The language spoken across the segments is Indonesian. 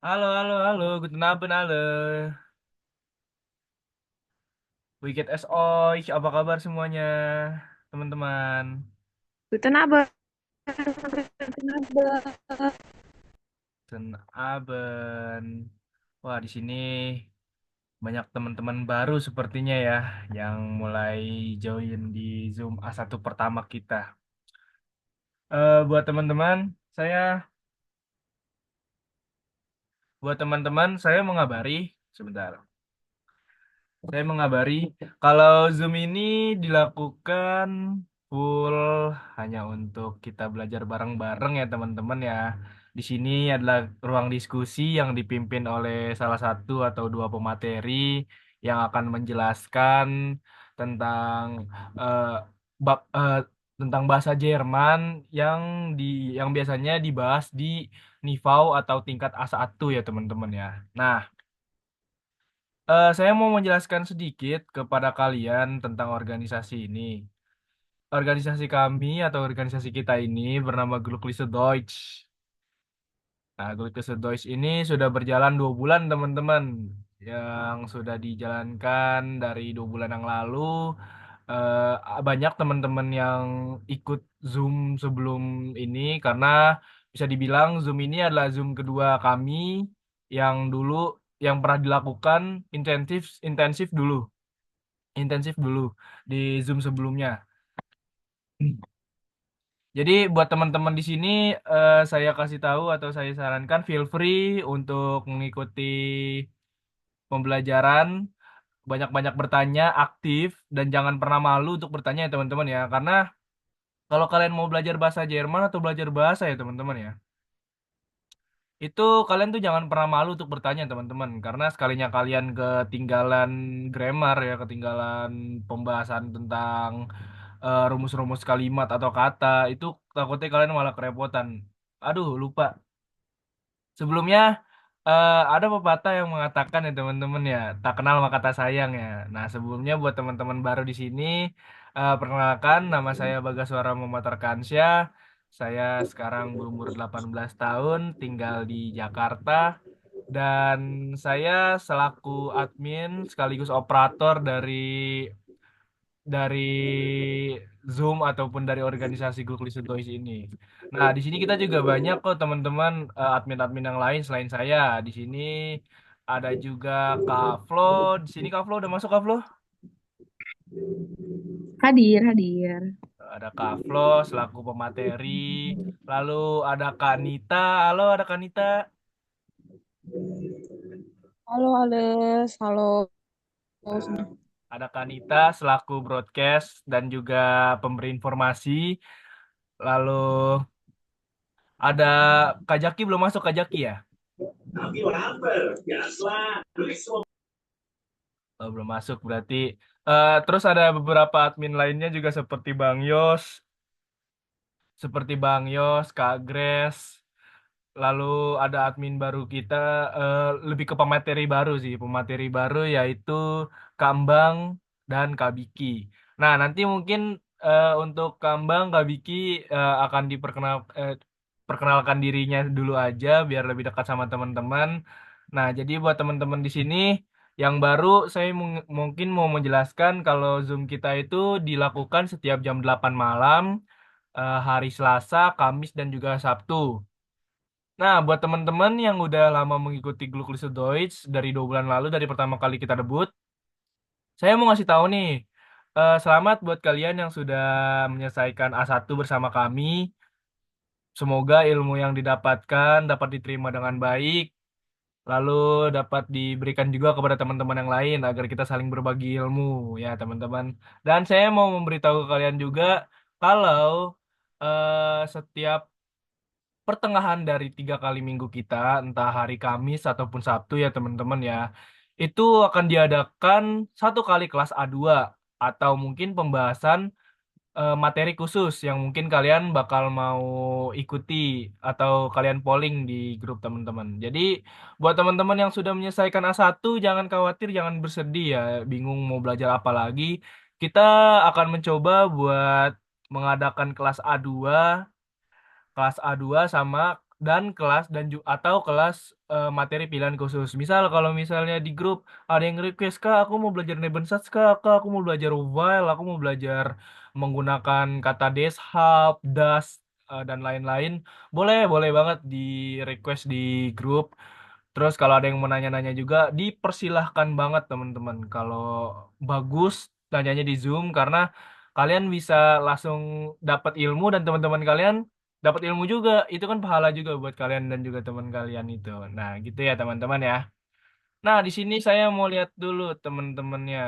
Halo, halo, halo, guten Abend alle. Wie geht es euch? Apa kabar semuanya, teman-teman? Guten Abend. Guten Abend. Guten Abend. Wah, di sini banyak teman-teman baru sepertinya ya, yang mulai join di Zoom A1 pertama kita. Buat teman-teman, saya, saya mengabari, sebentar. Saya mengabari kalau Zoom ini dilakukan full hanya untuk kita belajar bareng-bareng ya teman-teman ya. Di sini adalah ruang diskusi yang dipimpin oleh salah satu atau dua pemateri yang akan menjelaskan tentang eh, bab tentang bahasa Jerman yang di yang biasanya dibahas di NIVAU atau tingkat A1 ya teman-teman ya. Nah, saya mau menjelaskan sedikit kepada kalian tentang organisasi ini. Organisasi kami atau organisasi kita ini bernama Glückliche Deutsch. Nah, Glückliche Deutsch ini sudah berjalan 2 bulan, teman-teman. Yang sudah dijalankan dari 2 bulan yang lalu. Banyak teman-teman yang ikut Zoom sebelum ini karena bisa dibilang Zoom ini adalah Zoom kedua kami yang dulu yang pernah dilakukan intensif intensif dulu intensif dulu di Zoom sebelumnya. Jadi buat teman-teman di sini saya kasih tahu atau saya sarankan feel free untuk mengikuti pembelajaran, banyak-banyak bertanya, aktif dan jangan pernah malu untuk bertanya ya teman-teman ya. Karena kalau kalian mau belajar bahasa Jerman atau belajar bahasa ya teman-teman ya, itu kalian tuh jangan pernah malu untuk bertanya teman-teman. Karena sekalinya kalian ketinggalan grammar ya, ketinggalan pembahasan tentang rumus-rumus kalimat atau kata, itu takutnya kalian malah kerepotan. Aduh, lupa. Sebelumnya ada pepatah yang mengatakan ya teman-teman ya, tak kenal maka tak sayang ya. Nah, sebelumnya buat teman-teman baru di sini, perkenalkan nama saya Bagaswara Muhammad Arkansyah. Saya sekarang berumur 18 tahun, tinggal di Jakarta dan saya selaku admin sekaligus operator dari Zoom ataupun dari organisasi Google Toys ini. Nah, di sini kita juga banyak kok teman-teman admin-admin yang lain selain saya. Di sini ada juga Kak Flo. Di sini Kak Flo udah masuk Kak Flo? Hadir, hadir. Ada Kak Flo selaku pemateri. Lalu ada Kak Nita. Halo, ada Kak Nita. Halo, Ales. Halo Nah, semua. ada Kak Nita selaku broadcast dan juga pemberi informasi. Lalu ada Kak Jaki belum masuk Kak Jaki ya? Oh, belum masuk berarti. Terus ada beberapa admin lainnya juga seperti Bang Yos, Kak Grace. Lalu ada admin baru kita, lebih ke pemateri baru sih, pemateri baru yaitu Kambang dan Kak Biki. Nah, nanti mungkin untuk Kambang, Kak Biki akan perkenalkan dirinya dulu aja biar lebih dekat sama teman-teman. Nah, jadi buat teman-teman di sini yang baru, saya mungkin mau menjelaskan kalau Zoom kita itu dilakukan setiap jam 8 malam, hari Selasa, Kamis, dan juga Sabtu. Nah, buat teman-teman yang udah lama mengikuti Gluklis Deutsch dari 2 bulan lalu, dari pertama kali kita debut, saya mau ngasih tahu nih, selamat buat kalian yang sudah menyelesaikan A1 bersama kami. Semoga ilmu yang didapatkan dapat diterima dengan baik, lalu dapat diberikan juga kepada teman-teman yang lain agar kita saling berbagi ilmu, ya teman-teman. Dan saya mau memberitahu ke kalian juga kalau setiap pertengahan dari 3 kali minggu kita, entah hari Kamis ataupun Sabtu ya teman-teman ya, itu akan diadakan 1 kali kelas A2 atau mungkin pembahasan materi khusus yang mungkin kalian bakal mau ikuti atau kalian polling di grup teman-teman. Jadi buat teman-teman yang sudah menyelesaikan A1 jangan khawatir, jangan bersedih ya, bingung mau belajar apa lagi. Kita akan mencoba buat mengadakan kelas A2 sama dan kelas atau kelas materi pilihan khusus. Misal kalau misalnya di grup ada yang request, Kak, aku mau belajar Nebensatz, Kak, aku mau belajar while, aku mau belajar menggunakan kata deshab, das, dan lain-lain. Boleh, boleh banget di request di grup. Terus kalau ada yang mau nanya-nanya juga, dipersilahkan banget teman-teman. Kalau bagus, tanyanya di Zoom karena kalian bisa langsung dapat ilmu dan teman-teman kalian dapat ilmu juga. Itu kan pahala juga buat kalian dan juga teman kalian itu. Nah, gitu ya teman-teman ya. Nah, di sini saya mau lihat dulu teman-temannya.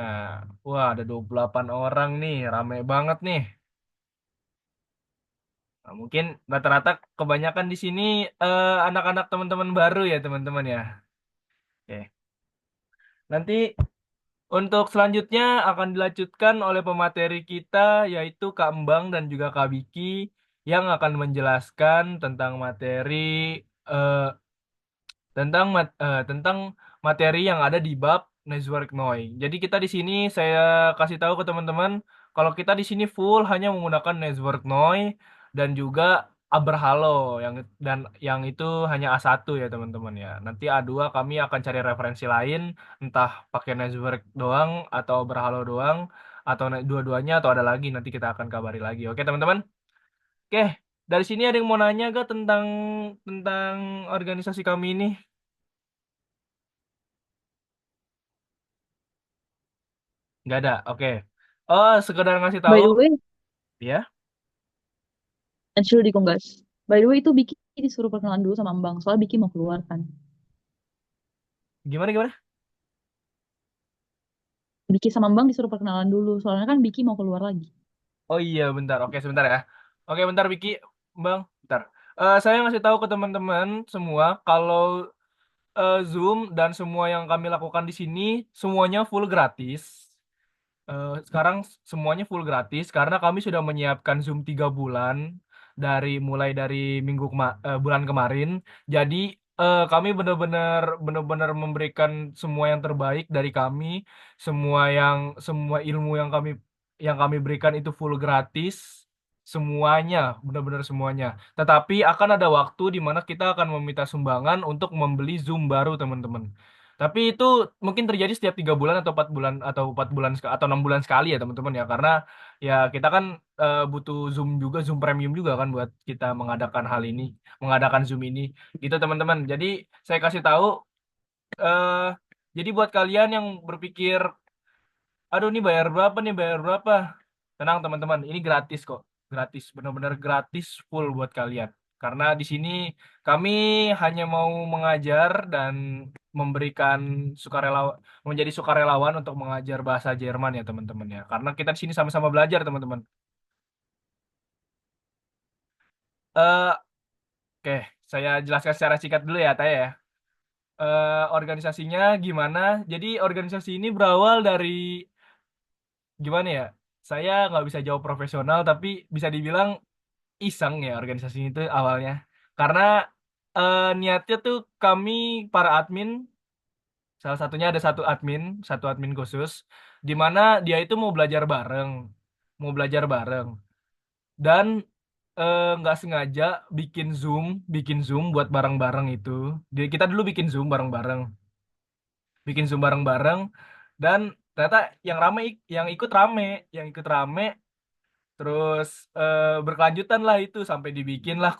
Wah, ada 28 orang nih, rame banget nih. Nah, mungkin rata-rata kebanyakan di sini anak-anak teman-teman baru ya teman-teman ya. Oke. Nanti untuk selanjutnya akan dilanjutkan oleh pemateri kita yaitu Kak Embang dan juga Kak Biki yang akan menjelaskan tentang materi eh, tentang materi yang ada di bab network Noi. Jadi kita di sini saya kasih tahu ke teman-teman kalau kita di sini full hanya menggunakan network Noi dan juga Aberhalo yang itu hanya A1 ya teman-teman ya. Nanti A2 kami akan cari referensi lain entah pakai network doang atau Aberhalo doang atau dua-duanya atau ada lagi nanti kita akan kabari lagi. Oke teman-teman? Oke, dari sini ada yang mau nanya gak tentang organisasi kami ini? Nggak ada, oke. Oh, sekedar ngasih tahu, By the way, ya. Anshul di Konggas. By the way, itu Biki disuruh perkenalan dulu sama Mbang. Soalnya Biki mau keluar kan. Gimana, gimana? Biki sama Mbang disuruh perkenalan dulu. Soalnya kan Biki mau keluar lagi. Oh iya, bentar. Oke, sebentar ya. Oke, bentar, Vicky. Bang, bentar. Saya ngasih tahu ke teman-teman semua, kalau Zoom dan semua yang kami lakukan di sini, semuanya full gratis. Sekarang semuanya full gratis karena kami sudah menyiapkan Zoom 3 bulan mulai dari bulan kemarin. Jadi kami benar-benar memberikan semua yang terbaik dari kami, semua ilmu yang kami berikan itu full gratis, semuanya, benar-benar semuanya. Tetapi akan ada waktu di mana kita akan meminta sumbangan untuk membeli Zoom baru, teman-teman. Tapi itu mungkin terjadi setiap 3 bulan atau 4 bulan atau 6 bulan sekali ya teman-teman ya karena ya kita kan butuh Zoom premium juga kan buat kita mengadakan Zoom ini gitu teman-teman. Jadi saya kasih tahu eh jadi buat kalian yang berpikir aduh ini bayar berapa? Tenang teman-teman, ini gratis kok. Gratis, benar-benar gratis full buat kalian. Karena di sini kami hanya mau mengajar dan memberikan sukarelawan menjadi sukarelawan untuk mengajar bahasa Jerman ya teman-teman ya. Karena kita di sini sama-sama belajar teman-teman. Eh, oke, saya jelaskan secara singkat dulu ya, Taya ya. Organisasinya gimana? Jadi organisasi ini berawal dari gimana ya? Saya nggak bisa jawab profesional, tapi bisa dibilang iseng ya organisasi itu awalnya. Karena niatnya tuh kami para admin, salah satunya ada satu admin khusus, di mana dia itu mau belajar bareng, dan nggak sengaja bikin Zoom buat bareng-bareng itu. Kita dulu bikin Zoom bareng-bareng, dan ternyata yang ikut rame. Terus berkelanjutan lah itu sampai dibikin lah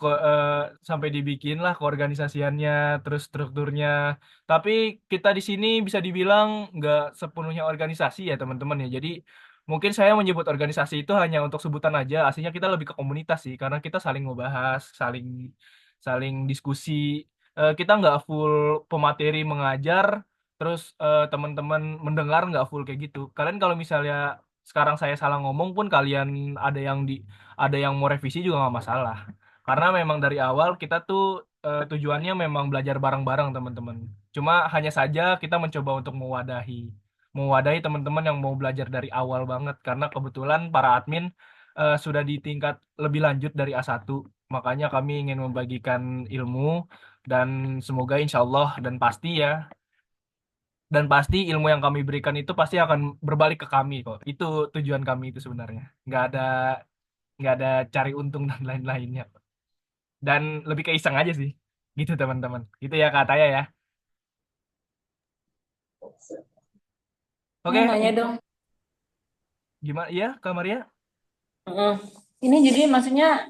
keorganisasiannya, terus strukturnya. Tapi kita di sini bisa dibilang nggak sepenuhnya organisasi ya teman-teman ya. Jadi mungkin saya menyebut organisasi itu hanya untuk sebutan aja. Aslinya kita lebih ke komunitas sih, karena kita saling ngebahas, saling saling diskusi. Kita nggak full pemateri mengajar, terus teman-teman mendengar nggak full kayak gitu. Kalian kalau misalnya sekarang saya salah ngomong pun kalian ada yang di ada yang mau revisi juga nggak masalah karena memang dari awal kita tuh tujuannya memang belajar bareng-bareng teman-teman, cuma hanya saja kita mencoba untuk mewadahi teman-teman yang mau belajar dari awal banget karena kebetulan para admin sudah di tingkat lebih lanjut dari A1, makanya kami ingin membagikan ilmu dan semoga insya Allah dan pasti ilmu yang kami berikan itu pasti akan berbalik ke kami kok. Itu tujuan kami itu sebenarnya. Nggak ada cari untung dan lain-lainnya. Dan lebih ke iseng aja sih. Gitu teman-teman. Gitu ya katanya ya. Mau Oke, nanya dong. gimana? Iya, Kak Maria? Heeh. Ini jadi maksudnya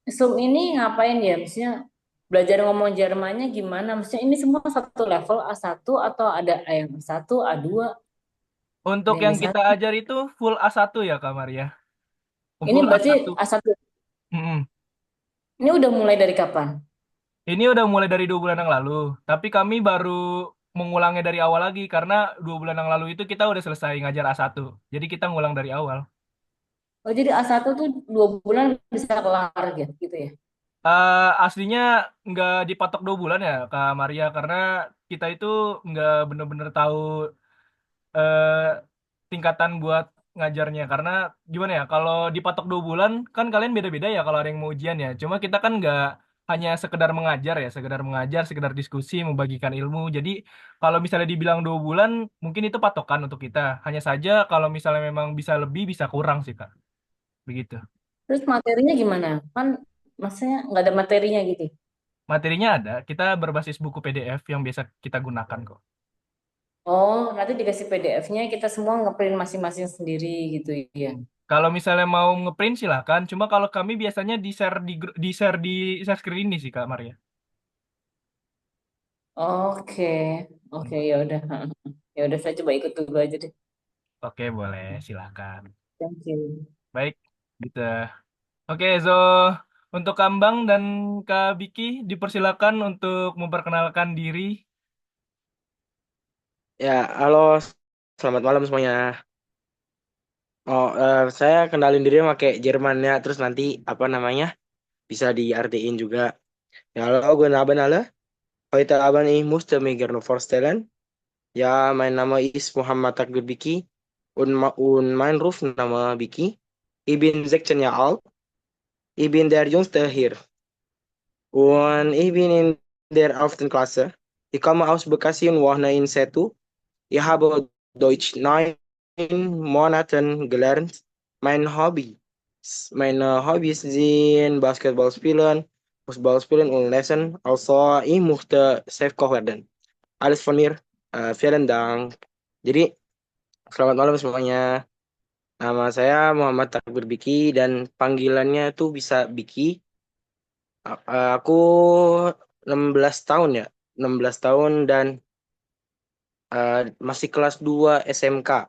Zoom ini ngapain ya? Maksudnya belajar ngomong Jermannya gimana? Maksudnya ini semua satu level A1 atau ada yang A1, A2, ada Untuk yang yang kita B1? ajar itu full A1 ya, Kak Maria. Ini Full berarti A1. A1. Mm-mm. Ini udah mulai dari kapan? Ini udah mulai dari 2 bulan yang lalu, tapi kami baru mengulangnya dari awal lagi karena 2 bulan yang lalu itu kita udah selesai ngajar A1. Jadi kita ngulang dari awal. Oh, jadi A1 tuh 2 bulan bisa kelar gitu ya? Aslinya nggak dipatok 2 bulan ya, Kak Maria, karena kita itu nggak bener-bener tahu eh, tingkatan buat ngajarnya. Karena gimana ya, kalau dipatok 2 bulan kan kalian beda-beda ya kalau ada yang mau ujian ya. Cuma kita kan nggak hanya sekedar mengajar ya, sekedar mengajar, sekedar diskusi, membagikan ilmu. Jadi kalau misalnya dibilang 2 bulan, mungkin itu patokan untuk kita. Hanya saja kalau misalnya memang bisa lebih, bisa kurang sih Kak. Begitu. Terus materinya gimana? Kan maksudnya nggak ada materinya gitu. Materinya ada, kita berbasis buku PDF yang biasa kita gunakan kok. Oh, nanti dikasih PDF-nya kita semua ngeprint masing-masing sendiri gitu ya. Kalau misalnya mau ngeprint silahkan, cuma kalau kami biasanya di-share di share screen ini sih Kak Maria. Oke, oke ya udah. Ya udah saya coba ikut dulu aja deh. Oke, boleh, silahkan. Thank you. Baik, gitu. Oke, so untuk Kambang dan Kak Biki dipersilakan untuk memperkenalkan diri. Ya, halo, selamat malam semuanya. Oh, saya kenalin diri pakai Jerman ya, terus nanti apa namanya bisa diartiin juga. Ya, halo, gue Naban alle. Heute Abend ich musste mich gerne vorstellen. Ja, mein Name ist Muhammad Takbir Biki und mein Rufname Biki. Ich bin 16 Jahre alt. Ich bin der Jüngste hier und ich bin in der 11. Klasse. Ich komme aus Bekasi und wohne in Setu. Ich habe Deutsch 9 Monaten gelernt. Mein Hobby. Meine Hobbys sind Basketball spielen, Fußball spielen und lesen. Also, ich möchte Chefkoch werden. Alles von mir. Vielen Dank. Jadi, selamat malam semuanya. Nama saya Muhammad Takbir Biki dan panggilannya tuh bisa Biki. Aku 16 tahun ya. 16 tahun dan masih kelas 2 SMK.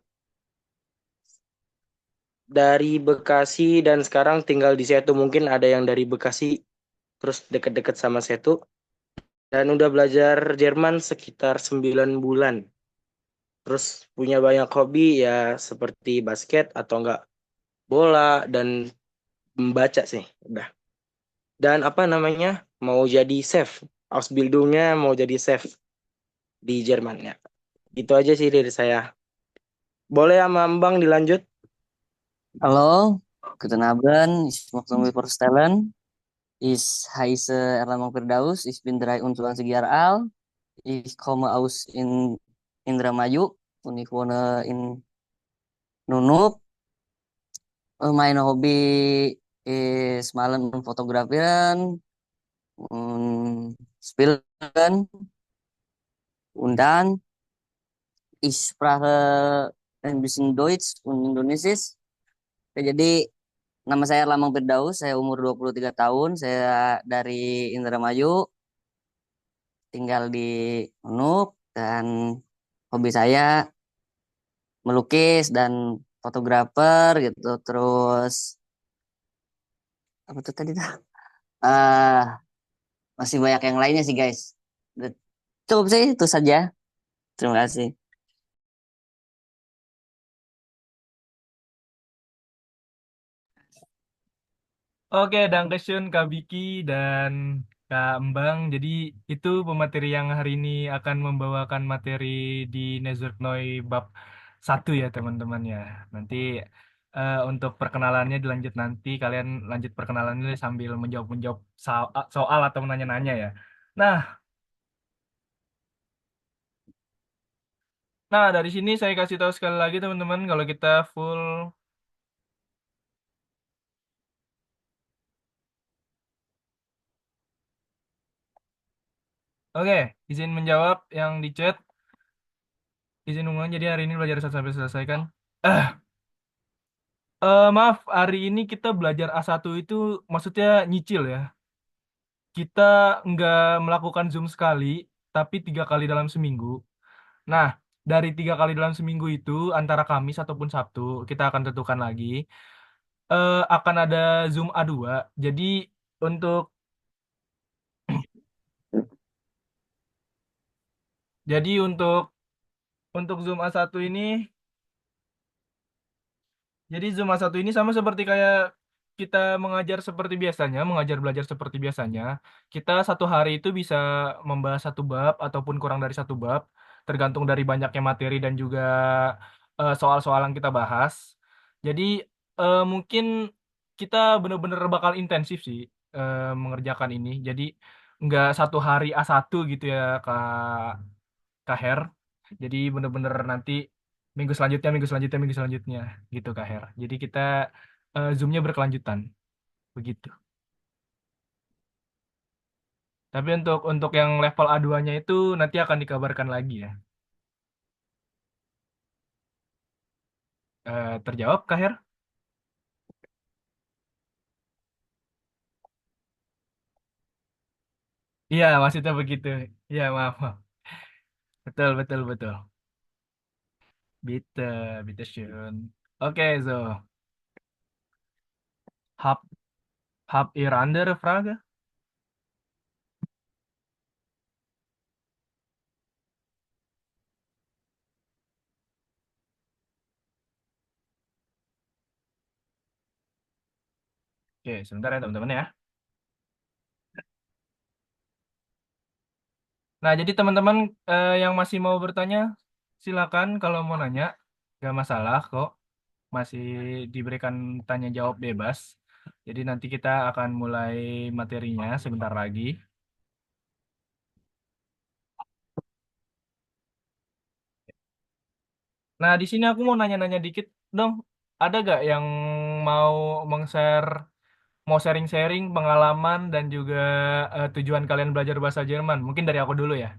Dari Bekasi dan sekarang tinggal di Setu. Mungkin ada yang dari Bekasi terus deket-deket sama Setu. Dan udah belajar Jerman sekitar 9 bulan. Terus punya banyak hobi ya seperti basket atau enggak bola dan membaca sih. Udah. Dan apa namanya mau jadi chef. Ausbildungnya mau jadi chef di Jerman ya. Itu aja sih dari saya. Boleh sama Mbang dilanjut? Hallo, guten Abend. Ich möchte mich vorstellen. Ich heiße Erlamang Firdaus. Ich bin 23 Jahre alt. Ich komme aus Indramayu und ich wohne in Nunuk. Mein Hobby ist Malen und Fotografieren und Spielen. Und dann, ich spreche ein bisschen Deutsch und Indonesisch. Oke, jadi nama saya Erlamang Firdaus, saya umur 23 tahun, saya dari Indramayu, tinggal di Unuk, dan hobi saya melukis dan fotografer gitu. Terus apa tuh tadi tuh? Eh masih banyak yang lainnya sih guys. Udah cukup sih itu saja. Terima kasih. Oke, Dankeschön Kak Biki dan Kak Embang. Jadi itu pemateri yang hari ini akan membawakan materi di Nezerknoy bab 1 ya teman-teman ya. Nanti untuk perkenalannya dilanjut nanti. Kalian lanjut perkenalannya sambil menjawab-menjawab soal atau menanya-nanya ya. Nah, dari sini saya kasih tahu sekali lagi teman-teman kalau kita full Oke, izin menjawab yang di chat. Izin umum jadi hari ini belajar sampai selesai kan? Eh, maaf, hari ini kita belajar A1 itu maksudnya nyicil ya. Kita nggak melakukan Zoom sekali, tapi 3 kali dalam seminggu. Nah, dari 3 kali dalam seminggu itu, antara Kamis ataupun Sabtu, kita akan tentukan lagi. Akan ada Zoom A2. Jadi untuk untuk Zoom A1 ini, jadi Zoom A1 ini sama seperti kayak kita mengajar seperti biasanya, mengajar belajar seperti biasanya. Kita satu hari itu bisa membahas satu bab ataupun kurang dari satu bab, tergantung dari banyaknya materi dan juga soal-soal yang kita bahas. Jadi mungkin kita benar-benar bakal intensif sih mengerjakan ini. Jadi nggak satu hari A1 gitu ya, Kak Her. Jadi bener-bener nanti minggu selanjutnya, minggu selanjutnya, minggu selanjutnya gitu Kak Her. Jadi kita Zoom-nya berkelanjutan begitu. Tapi untuk yang level A2-nya itu nanti akan dikabarkan lagi ya. Terjawab Kak Her? Iya, maksudnya begitu. Iya, maaf, maaf. Betul, betul, betul. Bitte, bitte schön. Oke, so. Hab ihr andere Frage? Oke, sebentar ya teman-teman ya. Nah, jadi teman-teman yang masih mau bertanya, silakan kalau mau nanya, gak masalah kok, masih diberikan tanya jawab bebas. Jadi nanti kita akan mulai materinya sebentar lagi. Nah, di sini aku mau nanya-nanya dikit dong. Ada gak yang mau meng-share, mau sharing-sharing pengalaman dan juga tujuan kalian belajar bahasa Jerman? Mungkin dari aku dulu ya.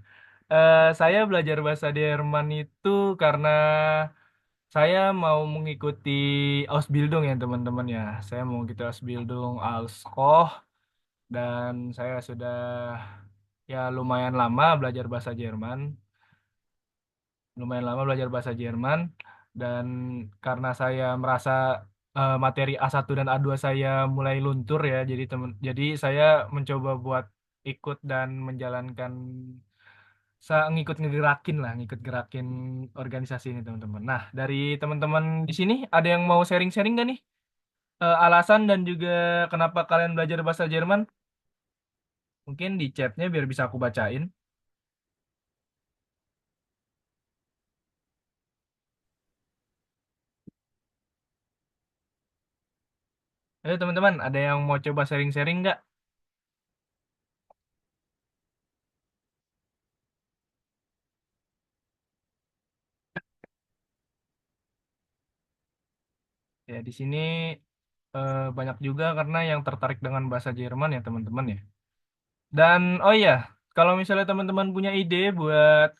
Saya belajar bahasa Jerman itu karena saya mau mengikuti Ausbildung ya teman-teman ya. Saya mau mengikuti Ausbildung Alskoh dan saya sudah ya lumayan lama belajar bahasa Jerman. Lumayan lama belajar bahasa Jerman dan karena saya merasa materi A1 dan A2 saya mulai luntur ya. Jadi saya mencoba buat ikut dan menjalankan saya ngikut gerakin organisasi ini teman-teman. Nah, dari teman-teman di sini ada yang mau sharing-sharing nggak nih? Alasan dan juga kenapa kalian belajar bahasa Jerman? Mungkin di chatnya biar bisa aku bacain. Ayo teman-teman, ada yang mau coba sharing-sharing nggak? Ya, di sini banyak juga karena yang tertarik dengan bahasa Jerman ya teman-teman ya. Dan oh iya, kalau misalnya teman-teman punya ide buat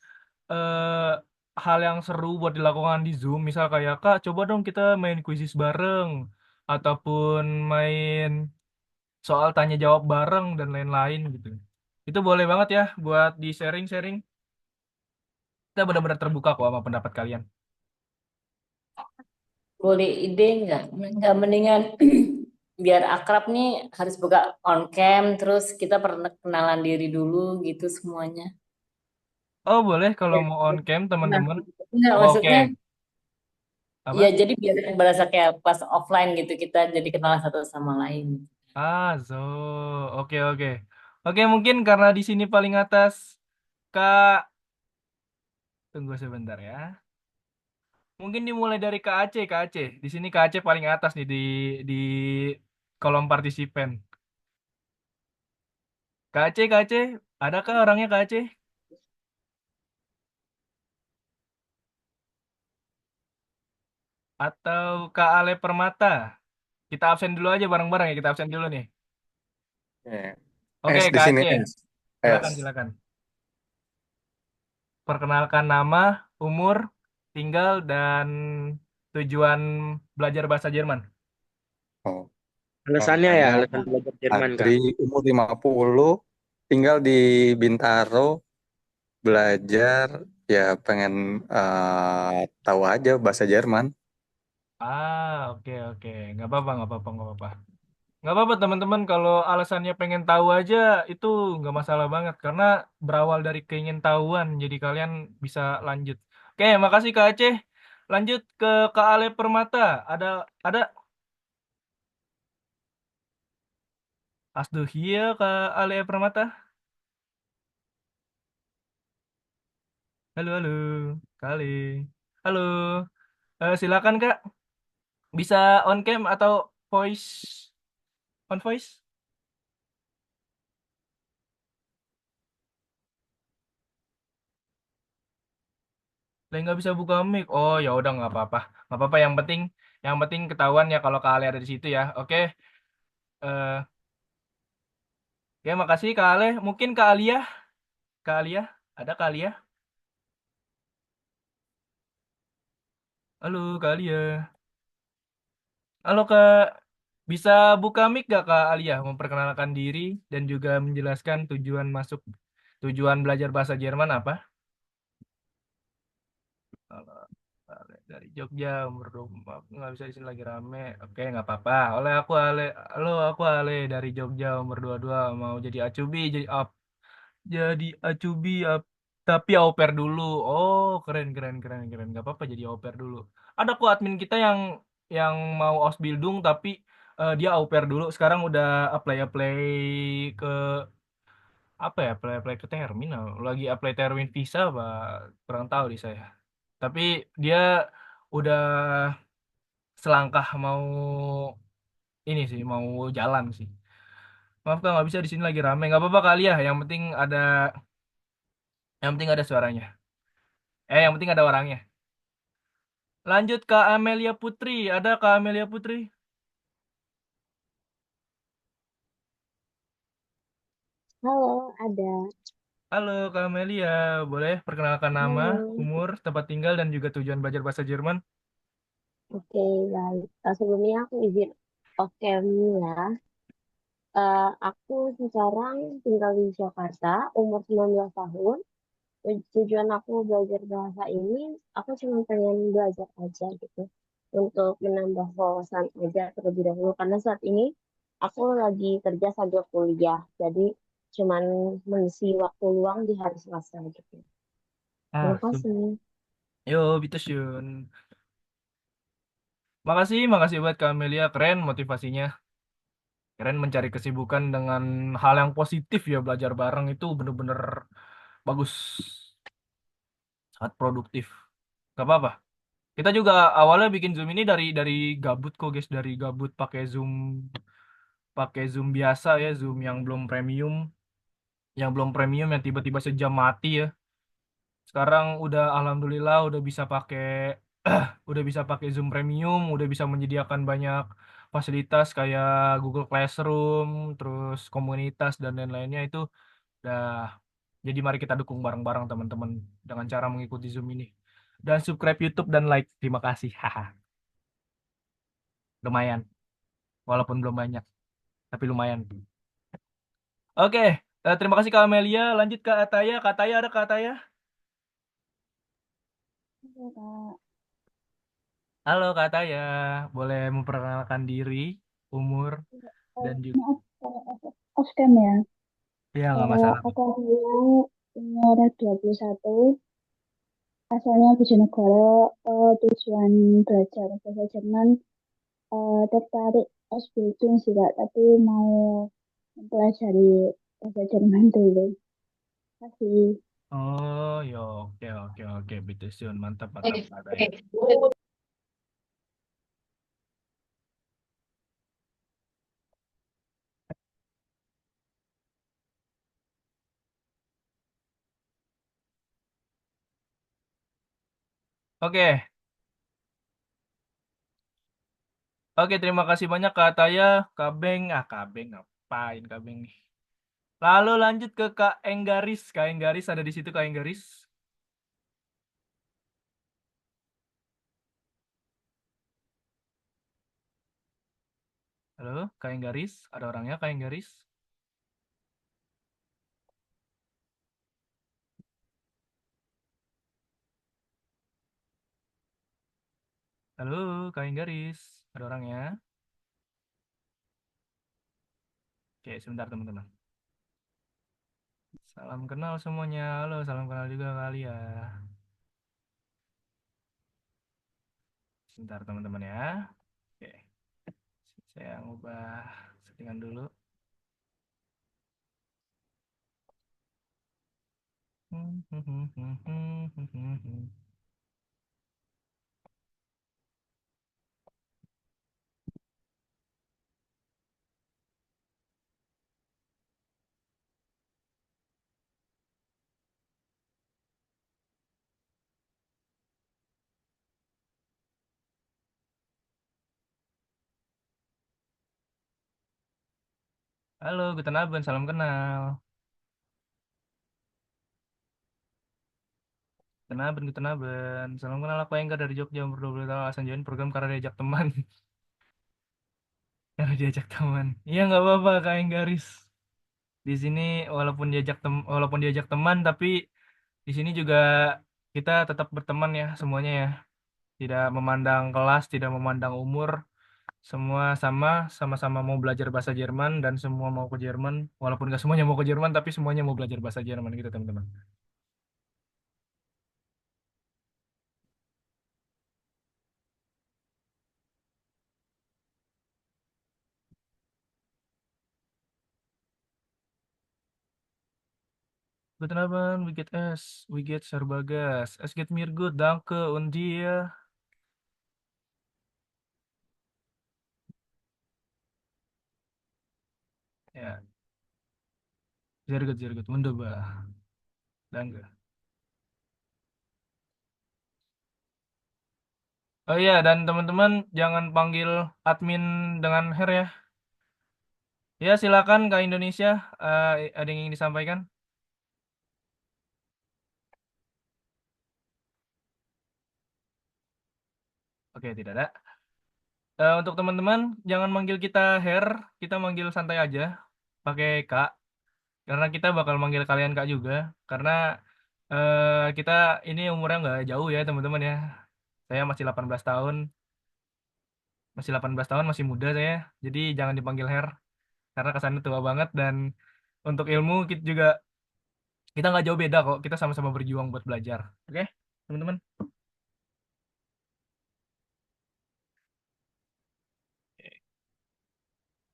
hal yang seru buat dilakukan di Zoom, misal kayak Kak, coba dong kita main kuisis bareng ataupun main soal tanya jawab bareng dan lain-lain gitu. Itu boleh banget ya buat di sharing-sharing. Kita benar-benar terbuka kok sama pendapat kalian. Boleh ide nggak? Nggak mendingan biar akrab nih harus buka on cam terus kita pernah kenalan diri dulu gitu semuanya. Oh, boleh kalau Ya. mau on cam Nah, teman-teman. enggak Oke. maksudnya ya Apa? jadi biar berasa kayak pas offline gitu kita jadi kenalan satu sama lain. So. Oke, oke. Oke, mungkin karena di sini paling atas, Kak, tunggu sebentar ya. Mungkin dimulai dari Kak Aceh, Kak Aceh. Di sini Kak Aceh paling atas nih di kolom partisipan. Kak Aceh, adakah orangnya Kak Aceh? Atau Kak Ale Permata? Kita absen dulu aja bareng-bareng ya, kita absen dulu nih. Ya. Oke, S di Kak sini Aceh. S. Silakan, S. silakan. perkenalkan nama, umur, tinggal, dan tujuan belajar bahasa Jerman. Oh, Alasannya ya, namanya alasan belajar Jerman, Adri, Kak. umur 50, tinggal di Bintaro, belajar, ya pengen tahu aja bahasa Jerman. Oke, oke. Nggak apa-apa, nggak apa-apa, nggak apa-apa. Nggak apa-apa, teman-teman. Kalau alasannya pengen tahu aja, itu nggak masalah banget. Karena berawal dari keingintahuan, jadi kalian bisa lanjut. Oke, makasih Kak Aceh. Lanjut ke Kak Ale Permata. Ada Asduhia Kak Ale Permata. Halo, halo. Kali. Halo. Silakan Kak. Bisa on cam atau voice on voice? Lah nggak bisa buka mic. Oh ya udah nggak apa-apa. Nggak apa-apa. Yang penting ketahuan ya kalau Kak Ale ada di situ ya. Oke. Eh, oke, makasih Kak Ale. Mungkin Kak Alia, ada Kak Alia? Halo Kak Alia. Halo Kak. Bisa buka mic gak Kak Alia memperkenalkan diri dan juga menjelaskan tujuan belajar bahasa Jerman apa? Halo, Kak Ale dari Jogja, umur 24, nggak bisa di sini lagi rame. Oke, nggak apa-apa. Halo, aku Ale dari Jogja, umur 22, mau jadi acubi, jadi acubi, tapi au pair dulu. Oh, keren, keren, keren, keren. Nggak apa-apa jadi au pair dulu. Ada kok admin kita yang mau Ausbildung, tapi dia au pair dulu. Sekarang udah apply ke apa ya? Apply ke terminal. Lagi apply termin visa, apa? Kurang tahu di saya. Tapi dia udah selangkah mau ini sih, mau jalan sih. Maaf Kak, nggak bisa di sini lagi rame. Nggak apa-apa kali ya. Yang penting ada suaranya. Yang penting ada orangnya. Lanjut Kak Amelia Putri. Ada Kak Amelia Putri? Halo, ada. Halo Kak Amelia. Boleh perkenalkan nama, Halo. umur, tempat tinggal, dan juga tujuan belajar bahasa Jerman? Oke, baik. Sebelumnya aku izin oke ya. Aku sekarang tinggal di Jakarta, umur 19 tahun. Tujuan aku belajar bahasa ini, aku cuma pengen belajar aja gitu. Untuk menambah wawasan aja terlebih dahulu. Karena saat ini aku lagi kerja sambil kuliah. Jadi cuman mengisi waktu luang di hari Selasa gitu. Terima Ah, kasih. yo, bitteschön. Makasih buat Kak Amelia. Keren motivasinya. Keren mencari kesibukan dengan hal yang positif ya. Belajar bareng itu bener-bener bagus. Sangat produktif. Gak apa-apa. Kita juga awalnya bikin Zoom ini dari gabut kok guys. Dari gabut pakai Zoom biasa ya. Zoom yang belum premium yang tiba-tiba sejam mati ya. Sekarang udah alhamdulillah udah bisa pakai Zoom Premium, udah bisa menyediakan banyak fasilitas kayak Google Classroom, terus komunitas dan lain-lainnya itu udah. Jadi mari kita dukung bareng-bareng teman-teman dengan cara mengikuti Zoom ini. Dan subscribe YouTube dan like. Terima kasih. Haha. Lumayan, walaupun belum banyak, tapi lumayan. Oke, terima kasih Kak Amelia. Lanjut Kak Ataya. Kak Ataya, ada Kak Ataya? Oke, Kak. Halo Kak Ataya, boleh memperkenalkan diri, umur, dan juga Maaf, off cam ya. ya nggak masalah. Aku bilang umur 21, asalnya Bojonegoro, tujuan belajar bahasa Jerman, tertarik Ausbildung sih Kak, tapi mau mempelajari bahasa Jerman dulu. Terima kasih. Oh, ya oke oke oke, Bitteschön, mantap mantap Kak Ataya. Oke, oke terima kasih banyak Kak Ataya, Kak Beng ngapain Kak Beng nih? Lalu lanjut ke Kak Enggaris ada di situ Kak Enggaris. Halo, Kak Enggaris, ada orangnya Kak Enggaris? Halo, Kak Enggaris, ada orangnya? Oke, sebentar teman-teman. Salam kenal semuanya. Halo, salam kenal juga kali ya. Sebentar teman-teman ya. Oke, saya ngubah settingan dulu. Halo, Guten Abend, salam kenal. Guten Abend, Guten Abend. Salam kenal, aku Enggar dari Jogja, umur 20 tahun, alasan join program karena diajak teman. Karena diajak teman. Iya, nggak apa-apa, Kak Enggaris. Di sini walaupun diajak teman, tapi di sini juga kita tetap berteman ya semuanya ya. Tidak memandang kelas, tidak memandang umur, semua sama-sama mau belajar bahasa Jerman dan semua mau ke Jerman. Walaupun nggak semuanya mau ke Jerman, tapi semuanya mau belajar bahasa Jerman gitu teman-teman. Guten Abend, wie geht es? Wie geht's, Herr Bagas? Es geht mir gut, danke. Und dir? Ya, sehr gut, wunderbar. Danke. Oh iya, dan teman-teman jangan panggil admin dengan Her ya. Ya, silakan Kak Indonesia. Ada yang ingin disampaikan? Oke, tidak ada. Untuk teman-teman, jangan manggil kita Her, kita manggil santai aja, pakai Kak. Karena kita bakal manggil kalian Kak juga. Karena kita ini umurnya nggak jauh ya teman-teman ya. Saya masih 18 tahun, masih muda saya. Jadi jangan dipanggil Her, karena kesannya tua banget. Dan untuk ilmu kita nggak jauh beda kok. Kita sama-sama berjuang buat belajar. Oke, teman-teman?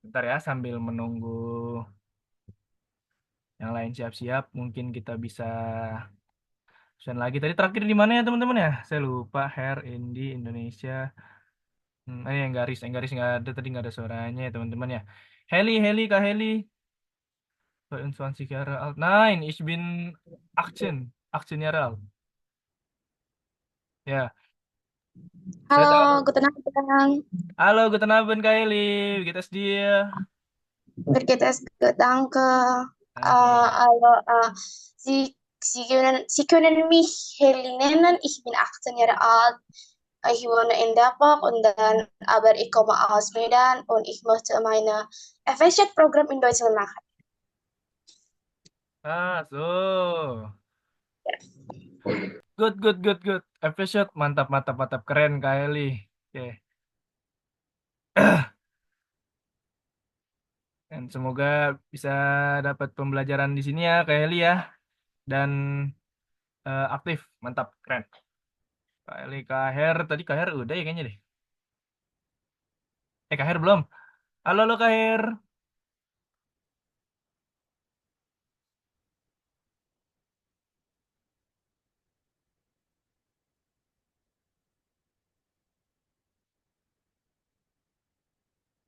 Bentar ya, sambil menunggu yang lain siap-siap, mungkin kita bisa pesan lagi. Tadi terakhir di mana ya teman-teman ya? Saya lupa. Hair Indie Indonesia. Yang garis nggak ada tadi, nggak ada suaranya ya teman-teman ya. Heli Kak Heli. 22 Jahre alt. Nein, ich bin 18 Jahre alt. Ya, saya tahu. Halo, guten Abend. Halo, guten Abend Kak Heli. Wie geht es dir? Mir geht es gut, danke. Danke. Sie können mich Heli nennen. Ich bin 18 Jahre alt. Ich wohne in Depok aber ich komme aus Medan und ich möchte meine FSJ-Programm in Deutschland machen. Ah, so. Good. Episode mantap, keren Kak Heli. Oke. Dan semoga bisa dapat pembelajaran di sini ya Kak Heli ya. Dan aktif, mantap, keren. Kak Heli, Kak Her, tadi Kak Her udah ya kayaknya deh. Kak Her belum. Halo Kak Her.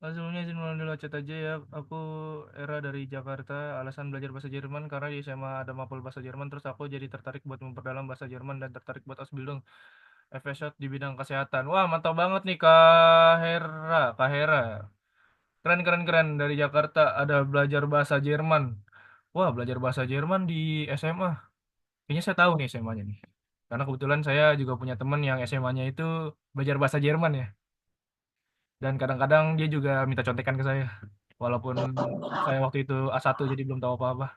Sebelumnya izin melalui chat aja ya. Aku Era dari Jakarta. Alasan belajar bahasa Jerman karena di SMA ada mapel bahasa Jerman. Terus aku jadi tertarik buat memperdalam bahasa Jerman dan tertarik buat Ausbildung FSJ di bidang kesehatan. Wah, mantap banget nih Kak Hera. Keren dari Jakarta ada belajar bahasa Jerman. Wah, belajar bahasa Jerman di SMA. Kayaknya saya tahu nih SMA-nya nih. Karena kebetulan saya juga punya teman yang SMA-nya itu belajar bahasa Jerman ya. Dan kadang-kadang dia juga minta contekan ke saya. Walaupun saya waktu itu A1 jadi belum tahu apa-apa.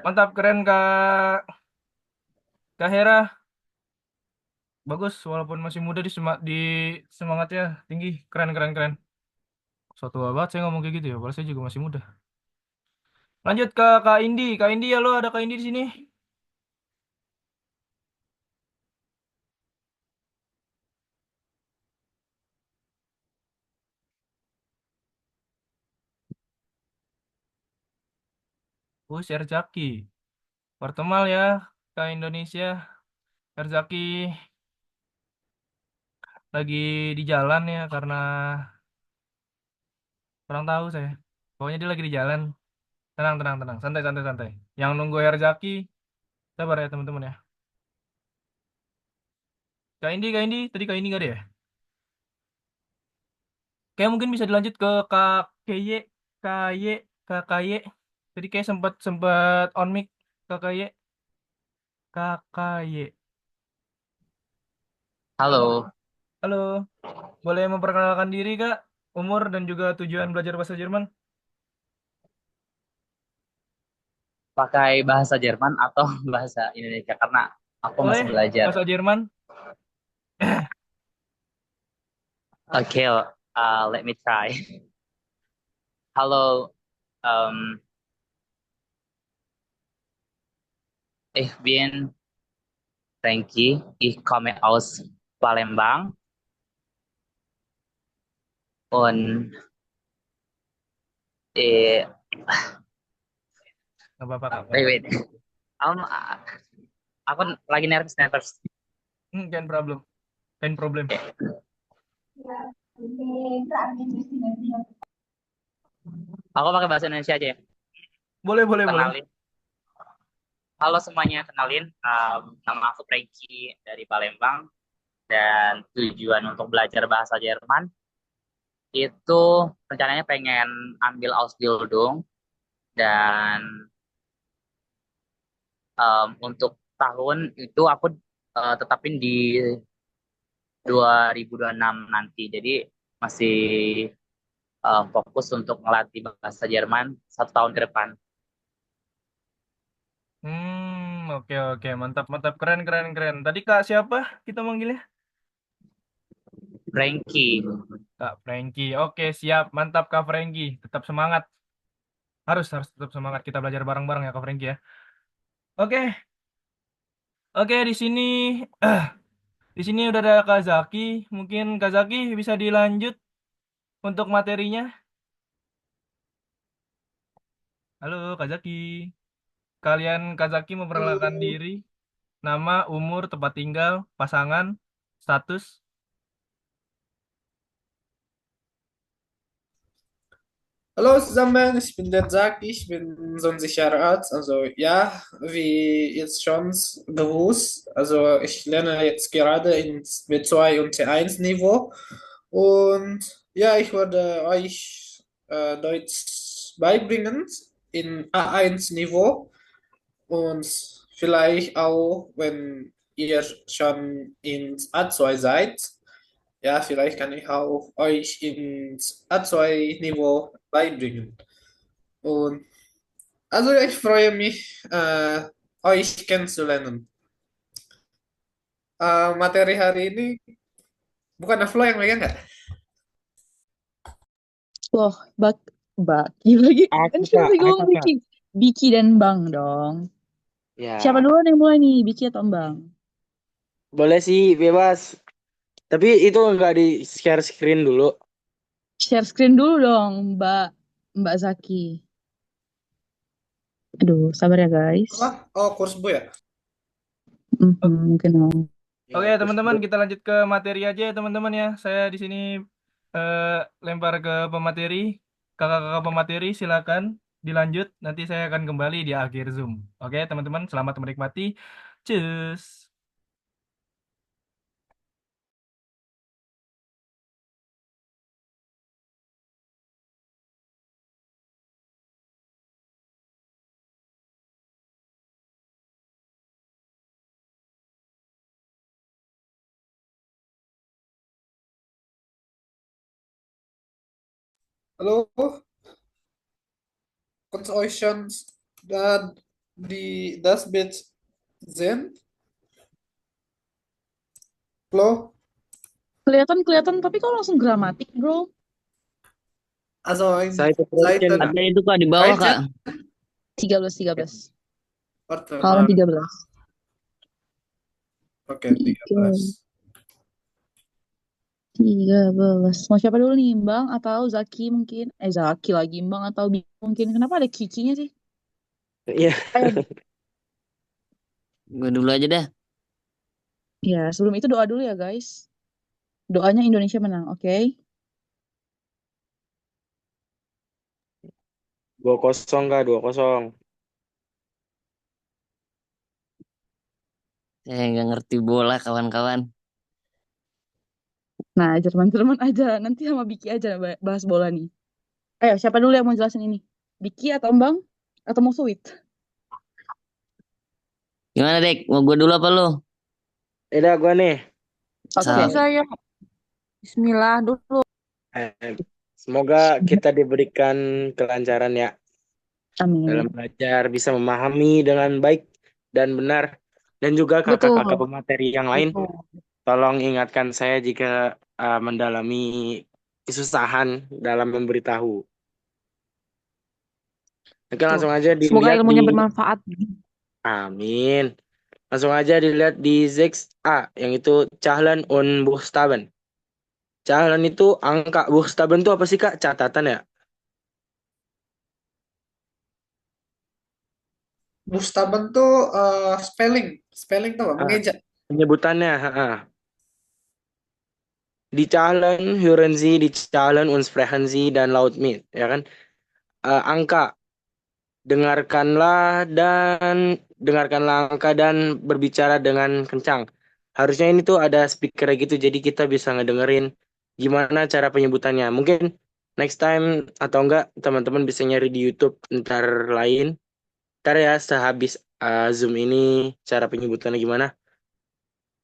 Mantap, keren Kak Hera. Bagus, walaupun masih muda di semangatnya tinggi. Keren, keren, keren. Suatu banget saya ngomong kayak gitu ya, padahal saya juga masih muda. Lanjut ke Kak Indi. Kak Indi, ya lo ada Kak Indi di sini. Erzaki. Pertemal ya, Kak Indonesia. Erzaki lagi di jalan ya, karena kurang tahu saya. Pokoknya dia lagi di jalan. Tenang, tenang, tenang. Santai, santai, santai. Yang nunggu Erzaki, sabar ya teman-teman ya. Kak Indi, tadi Kak Indi nggak ada ya? Kayak mungkin bisa dilanjut ke Kak KY, KY, Kak KY. Tadi kayak sempat sempat on mic Kak KY, Kak KY. Halo, Halo, boleh memperkenalkan diri Kak? Umur dan juga tujuan belajar bahasa Jerman? pakai bahasa Jerman atau bahasa Indonesia? Karena aku Boleh, masih belajar. bahasa Jerman? Okay, let me try. Halo, um, ich bin Frankie. Ich komme aus Palembang und eh, Nggak apa-apa Kak, nggak wait, apa-apa. wait. Um, aku lagi nervous, nervous. Can problem, can problem. Aku pakai bahasa Indonesia aja ya. Boleh, boleh, boleh. Kenalin. Halo semuanya, kenalin. Nama aku Frankie dari Palembang dan tujuan untuk belajar bahasa Jerman itu rencananya pengen ambil Ausbildung dan untuk tahun itu aku tetapin di 2026 nanti. Jadi masih fokus untuk ngelatih bahasa Jerman 1 tahun ke depan. Oke, oke, mantap, mantap, keren, keren, keren. Tadi Kak siapa kita manggilnya? Frankie, Kak Franky. Oke, siap, mantap Kak Franky. Tetap semangat. Harus tetap semangat. Kita belajar bareng-bareng ya Kak Franky ya. Oke, oke di sini, di sini udah ada Kak Zaki. Mungkin Kak Zaki bisa dilanjut untuk materinya. Halo Kak Zaki. Kalian Kak Zaki memperkenalkan diri, nama, umur, tempat tinggal, pasangan, status. Hallo zusammen, ich bin der Zack, ich bin 20 Jahre alt. Also ja, wie jetzt schon gewusst, also ich lerne jetzt gerade ins B2 und T1 Niveau. Und ja, ich werde euch Deutsch beibringen in A1 Niveau. Und vielleicht auch, wenn ihr schon ins A2 seid, ja, vielleicht kann ich auch euch ins A2-Niveau beibringen. Und also ich freue mich, euch kennenzulernen. Materi hari ini bukan Flo yang megang nggak? Loh, Baki lagi. Kan Aku siapa Kak, lagi aku ngomong Kak. Biki? Biki dan Bang dong. Siapa Ya, duluan yang mulai nih, Biki atau Bang? boleh sih bebas. Tapi itu nggak di share screen dulu. Share screen dulu dong, Mbak Zaki. Aduh, sabar ya guys. Apa? Oh, kurs bu ya? Mungkin mau. Ya, Oke, terus teman-teman, kita lanjut ke materi aja ya, teman-teman ya. Saya di sini eh, lempar ke pemateri. Kakak-kakak pemateri, silakan dilanjut. Nanti saya akan kembali di akhir Zoom. Oke, teman-teman, selamat menikmati. Cus. Hallo? Könnt ihr euch schon da das Bild sehen? Hallo? Kelihatan, kelihatan, tapi kok langsung gramatik, bro? Also in Seite Seite Brötchen. Ada itu Kak di bawah Kak. 13. 13, 13. Warte Halaman mal. 13. Oke, Tiga, 13. 13. Mau siapa dulu nih, Bang? Atau Zaki mungkin? Zaki lagi, Bang. Atau mungkin. Kenapa ada Kikinya sih? Iya. Ayo. Gue dulu aja dah. Ya, sebelum itu doa dulu ya, guys. Doanya Indonesia menang, oke? 2-0 Kak, 2-0. Saya nggak ngerti bola kawan-kawan. Nah, Jerman-Jerman aja. Nanti sama Biki aja bahas bola nih. Ayo, siapa dulu yang mau jelasin ini? Biki atau Bang? Atau mau Sweet? Gimana Dek? Mau gue dulu apa lu? Udah gua nih. Oke. Sok. Saya Bismillah dulu. Semoga kita diberikan kelancaran ya dalam Amin. belajar, bisa memahami dengan baik dan benar. Dan juga Betul. kakak-kakak pemateri yang lain, Betul. tolong ingatkan saya jika mendalami kesusahan dalam memberitahu. Oke, Betul. langsung aja Semoga dilihat ilmunya bermanfaat. Amin. Langsung aja dilihat di 6A, yang itu Zahlen und Buchstaben. Zahlen itu angka, Buchstaben itu apa sih Kak? Catatan ya? Buchstaben tuh spelling. Spelling tuh apa? Ah, Mengeja. penyebutannya. Die Zahlen hören Sie, die Zahlen und sprechen Sie dan laut mit, ya kan? Angka, dengarkanlah angka dan berbicara dengan kencang. Harusnya ini tuh ada speaker gitu, jadi kita bisa ngedengerin gimana cara penyebutannya. Mungkin next time atau enggak teman-teman bisa nyari di YouTube ntar lain. Ntar ya sehabis Zoom ini cara penyebutannya gimana.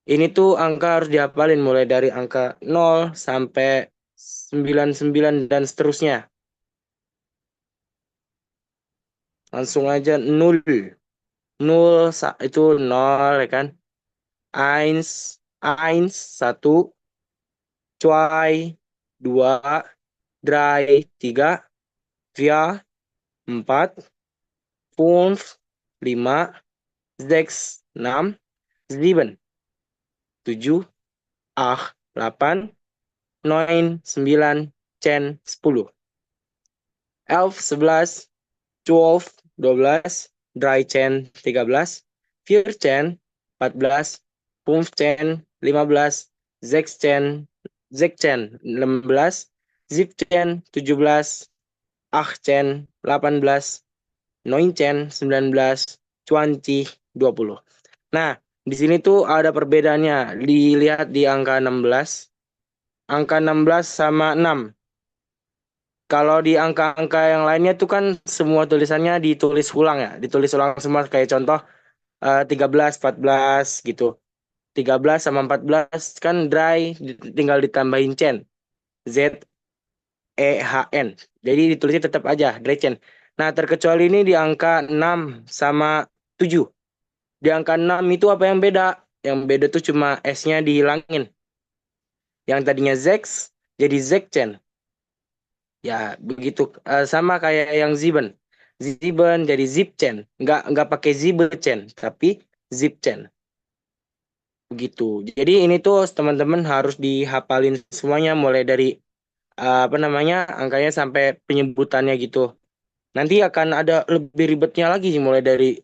Ini tuh angka harus dihafalin mulai dari angka 0 sampai 99 dan seterusnya. Langsung aja 0. 0 itu 0 ya kan. Eins, eins, 1, zwei, 2, drei, 3, vier, 4, fünf, 5, sechs, 6, 7, 7, 8, 8, 9, 9, 10, 10. 11, 11, 12, 12, 13, 13, 14, 14, 15, 15, 16, 16, 16, 17, 17, 18, 18, 19, 19, 20, 20. Nah, di sini tuh ada perbedaannya. Dilihat di angka 16. Angka 16 sama 6. Kalau di angka-angka yang lainnya tuh kan semua tulisannya ditulis ulang ya. Ditulis ulang semua kayak contoh 13, 14 gitu. 13 sama 14 kan dry tinggal ditambahin Chen. Z E H N. Jadi ditulisnya tetap aja Drechen. Nah, terkecuali ini di angka 6 sama 7. Di angka 6 itu apa yang beda? Yang beda tuh cuma S-nya dihilangin. Yang tadinya Zex jadi Zekchen. Ya, begitu. Sama kayak yang Ziben. Ziben jadi Zipchen. Nggak pakai Zibelchen, tapi Zipchen. Begitu. Jadi ini tuh teman-teman harus dihafalin semuanya mulai dari apa namanya angkanya sampai penyebutannya gitu. Nanti akan ada lebih ribetnya lagi sih mulai dari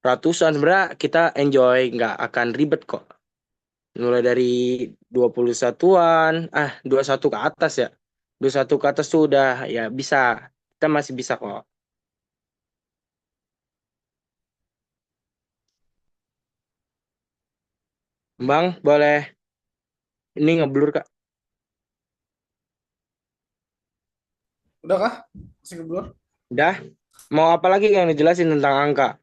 ratusan. Sebenarnya kita enjoy, nggak akan ribet kok. Mulai dari 21-an, 21 ke atas ya. 21 ke atas tuh udah ya bisa. Kita masih bisa kok. Bang, boleh ini ngeblur Kak. Udah kah? Masih ngeblur? Udah? Mau apa lagi yang dijelasin tentang angka?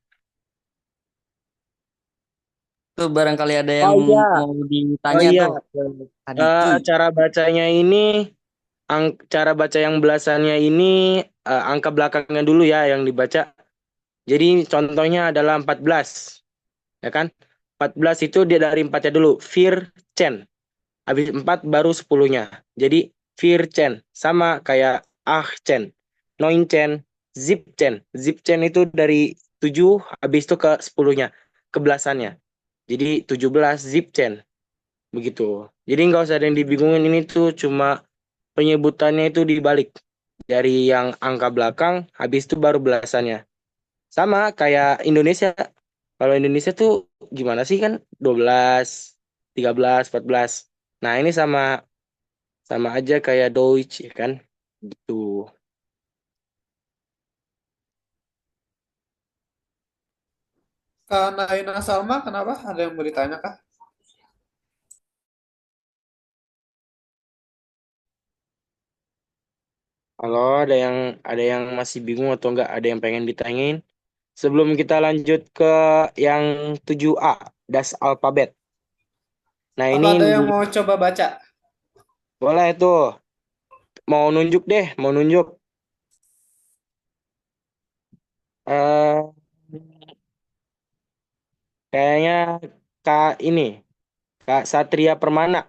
Tuh barangkali ada Oh yang iya, mau oh ditanya iya. tuh. Adiki. Cara bacanya ini cara baca yang belasannya ini angka belakangnya dulu ya yang dibaca. Jadi contohnya adalah 14, ya kan? 14 itu dia dari 4-nya dulu, Fir Chen. Habis 4 baru 10-nya. Jadi Fir Chen sama kayak Ah Chen, Noin Chen, Zip Chen. Zip Chen itu dari 7 habis itu ke 10-nya, ke belasannya. Jadi 17 Zip Chen. Begitu. Jadi nggak usah ada yang dibingungin, ini tuh cuma penyebutannya itu dibalik. Dari yang angka belakang, habis itu baru belasannya. Sama kayak Indonesia. Kalau Indonesia tuh gimana sih kan? 12, 13, 14. Nah, ini sama sama aja kayak Deutsch ya kan? Gitu. Kak Naina Salma, kenapa? Ada yang mau ditanya kah? Kalau ada yang masih bingung atau enggak ada yang pengen ditanyain sebelum kita lanjut ke yang 7A, das alfabet. Nah, Apa ini ada yang mau coba baca? boleh tuh. Mau nunjuk deh, mau nunjuk. Eh kayaknya Kak ini, Kak Satria Permana.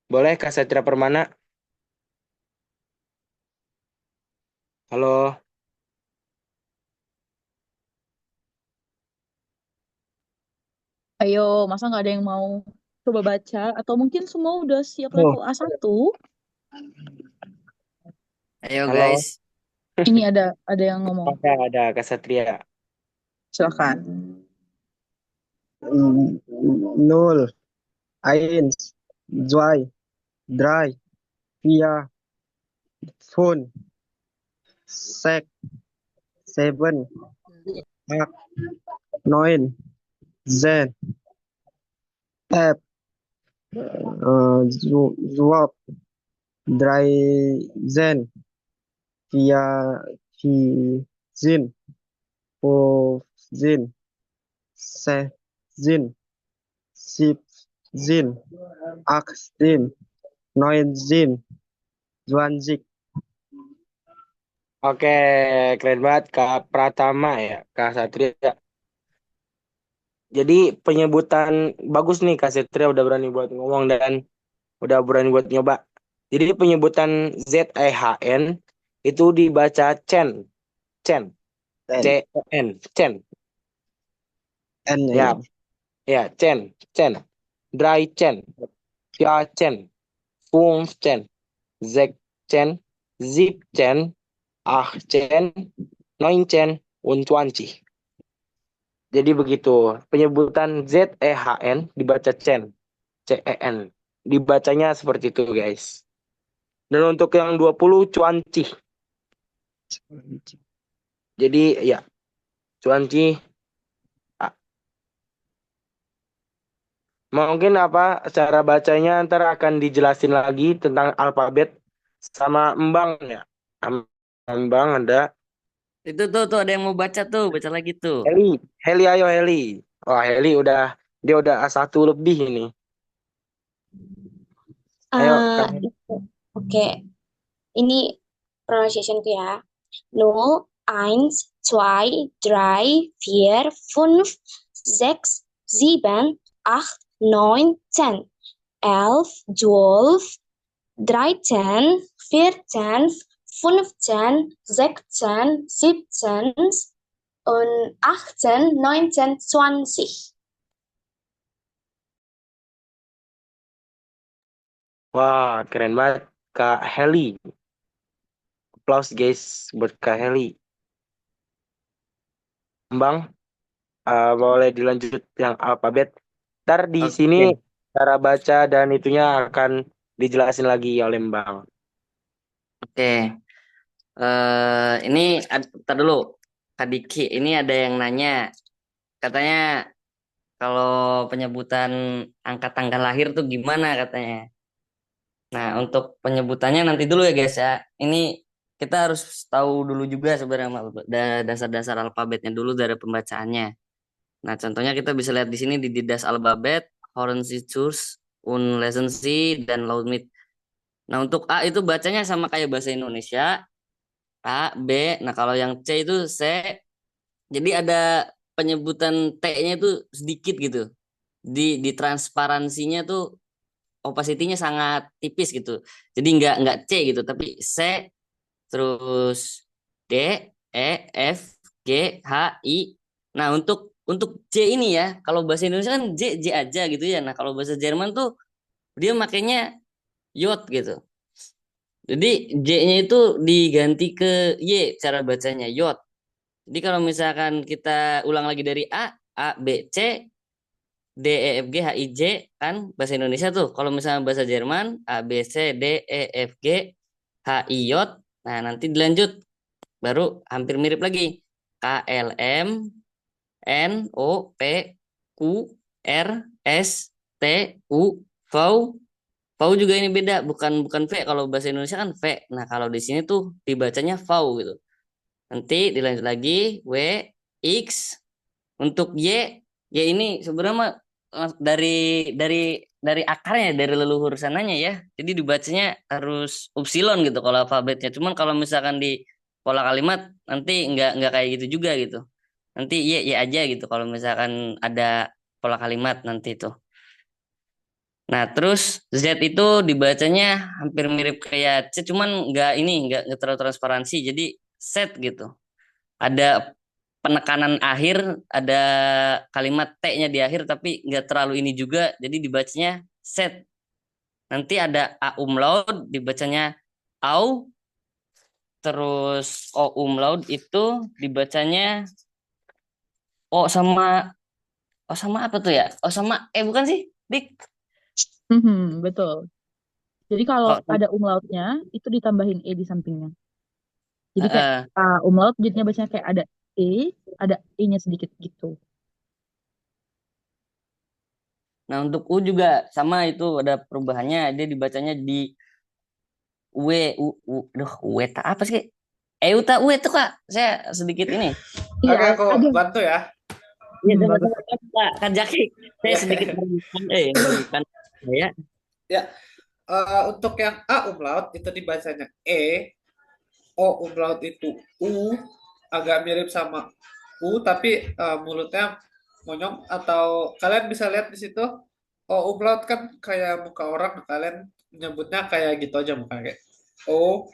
Boleh Kak Satria Permana? Halo. Ayo, masa nggak ada yang mau coba baca? Atau mungkin semua udah siap Oh, level A1? Ayo Halo. guys. Ini ada yang ngomong. Ada Kak Satria. Silakan. 0, 1, 2, 3, 4, 5, 6, 7, 8, 9, 10, 11, 12, 13, 14, 15, 16, 17, 18, 19, 20. Oke, keren banget Kak Pratama ya, Kak Satria. Jadi penyebutan bagus nih Kak Satria udah berani buat ngomong dan udah berani buat nyoba. Jadi penyebutan ZEHN itu dibaca Chen, Chen, N, CEN, Chen. N Ya, ini. ya, Chen, Chen. Dry Chen, Pia Chen, Fung Chen, Zek Chen, Zip Chen, Ah Chen, Noin Chen, und 20. Jadi begitu. Penyebutan ZEHN dibaca Chen, CEN. Dibacanya seperti itu, guys. Dan untuk yang 20 cuanci. Jadi ya, cuanci. ah, Mungkin apa cara bacanya ntar akan dijelasin lagi tentang alfabet sama Embang ya. Embang ada Itu tuh ada yang mau baca tuh, baca lagi tuh. Heli. Heli ayo Heli. Wah, Heli dia udah A1 lebih ini. Ayo Ah, Kak. oke. Ini pronunciation-ku ya. 0, 1, 2, 3, 4, 5, 6, 7, 8, 9, 10, 11, 12, 13, 14, 15, 16, 17 und 18, 19, 20. Wah, keren banget Kak Heli. Applause guys buat Kak Heli. Bang, boleh dilanjut yang alfabet. Ntar di sini Oke. cara baca dan itunya akan dijelasin lagi oleh Bang. Oke. Ini tar dulu. Kak Diki, ini ada yang nanya. Katanya kalau penyebutan angka tanggal lahir tuh gimana katanya. Nah, untuk penyebutannya nanti dulu ya guys ya. Ini kita harus tahu dulu juga sebenarnya dasar-dasar alfabetnya dulu dari pembacaannya. Nah, contohnya kita bisa lihat di sini di das Alphabet, Horensitzus, und lesen Sie, dan Lautmit. Nah, untuk A itu bacanya sama kayak bahasa Indonesia, A, B. Nah, kalau yang C itu C. Jadi ada penyebutan T-nya itu sedikit gitu. Di transparansinya tuh opacity-nya sangat tipis gitu. Jadi nggak C gitu, tapi C, terus D, E, F, G, H, I. Nah, untuk J ini ya, kalau bahasa Indonesia kan J, J aja gitu ya. Nah, kalau bahasa Jerman tuh dia makainya Yot gitu. Jadi J-nya itu diganti ke Y cara bacanya Yot. Jadi kalau misalkan kita ulang lagi dari A, B, C, D, E, F, G, H, I, J kan bahasa Indonesia tuh. Kalau misalnya bahasa Jerman A, B, C, D, E, F, G, H, I, J. Nah, nanti dilanjut baru hampir mirip lagi. K, L, M, N, O, P, Q, R, S, T, U, V. V juga ini beda, bukan bukan V. Kalau bahasa Indonesia kan V. Nah, kalau di sini tuh dibacanya V gitu. Nanti dilanjut lagi W, X. Untuk Y, Y ini sebenarnya mah, dari dari dari akarnya, dari leluhur sananya ya. Jadi dibacanya harus upsilon gitu kalau alfabetnya. Cuman kalau misalkan di pola kalimat nanti nggak kayak gitu juga gitu. Nanti Y Y aja gitu kalau misalkan ada pola kalimat nanti itu. Nah, terus Z itu dibacanya hampir mirip kayak C, cuman nggak terlalu transparansi. Jadi set gitu. Ada penekanan akhir, ada kalimat T-nya di akhir, tapi nggak terlalu ini juga, jadi dibacanya set. Nanti ada A umlaut, dibacanya au, terus O umlaut itu dibacanya O sama apa tuh ya? O sama bukan sih, Dik? Betul. Jadi kalau Kok ada umlautnya, itu ditambahin E di sampingnya. Jadi kayak eh, umlaut jadinya bacanya kayak E, ada E-nya sedikit gitu. nah untuk U juga sama itu ada perubahannya, dia dibacanya di duh, tak apa sih? Euta tuh Kak, saya sedikit ini. Iya, Oke, aku ada. bantu ya. Iya, Bagus. sama-sama Kak Jaki. Saya sedikit merugikan saya. Ya, untuk yang A umlaut itu dibacanya E, O umlaut itu U, agak mirip sama U, tapi mulutnya monyong. Atau kalian bisa lihat di situ, O umlaut kan kayak muka orang, kalian nyebutnya kayak gitu aja muka kayak O.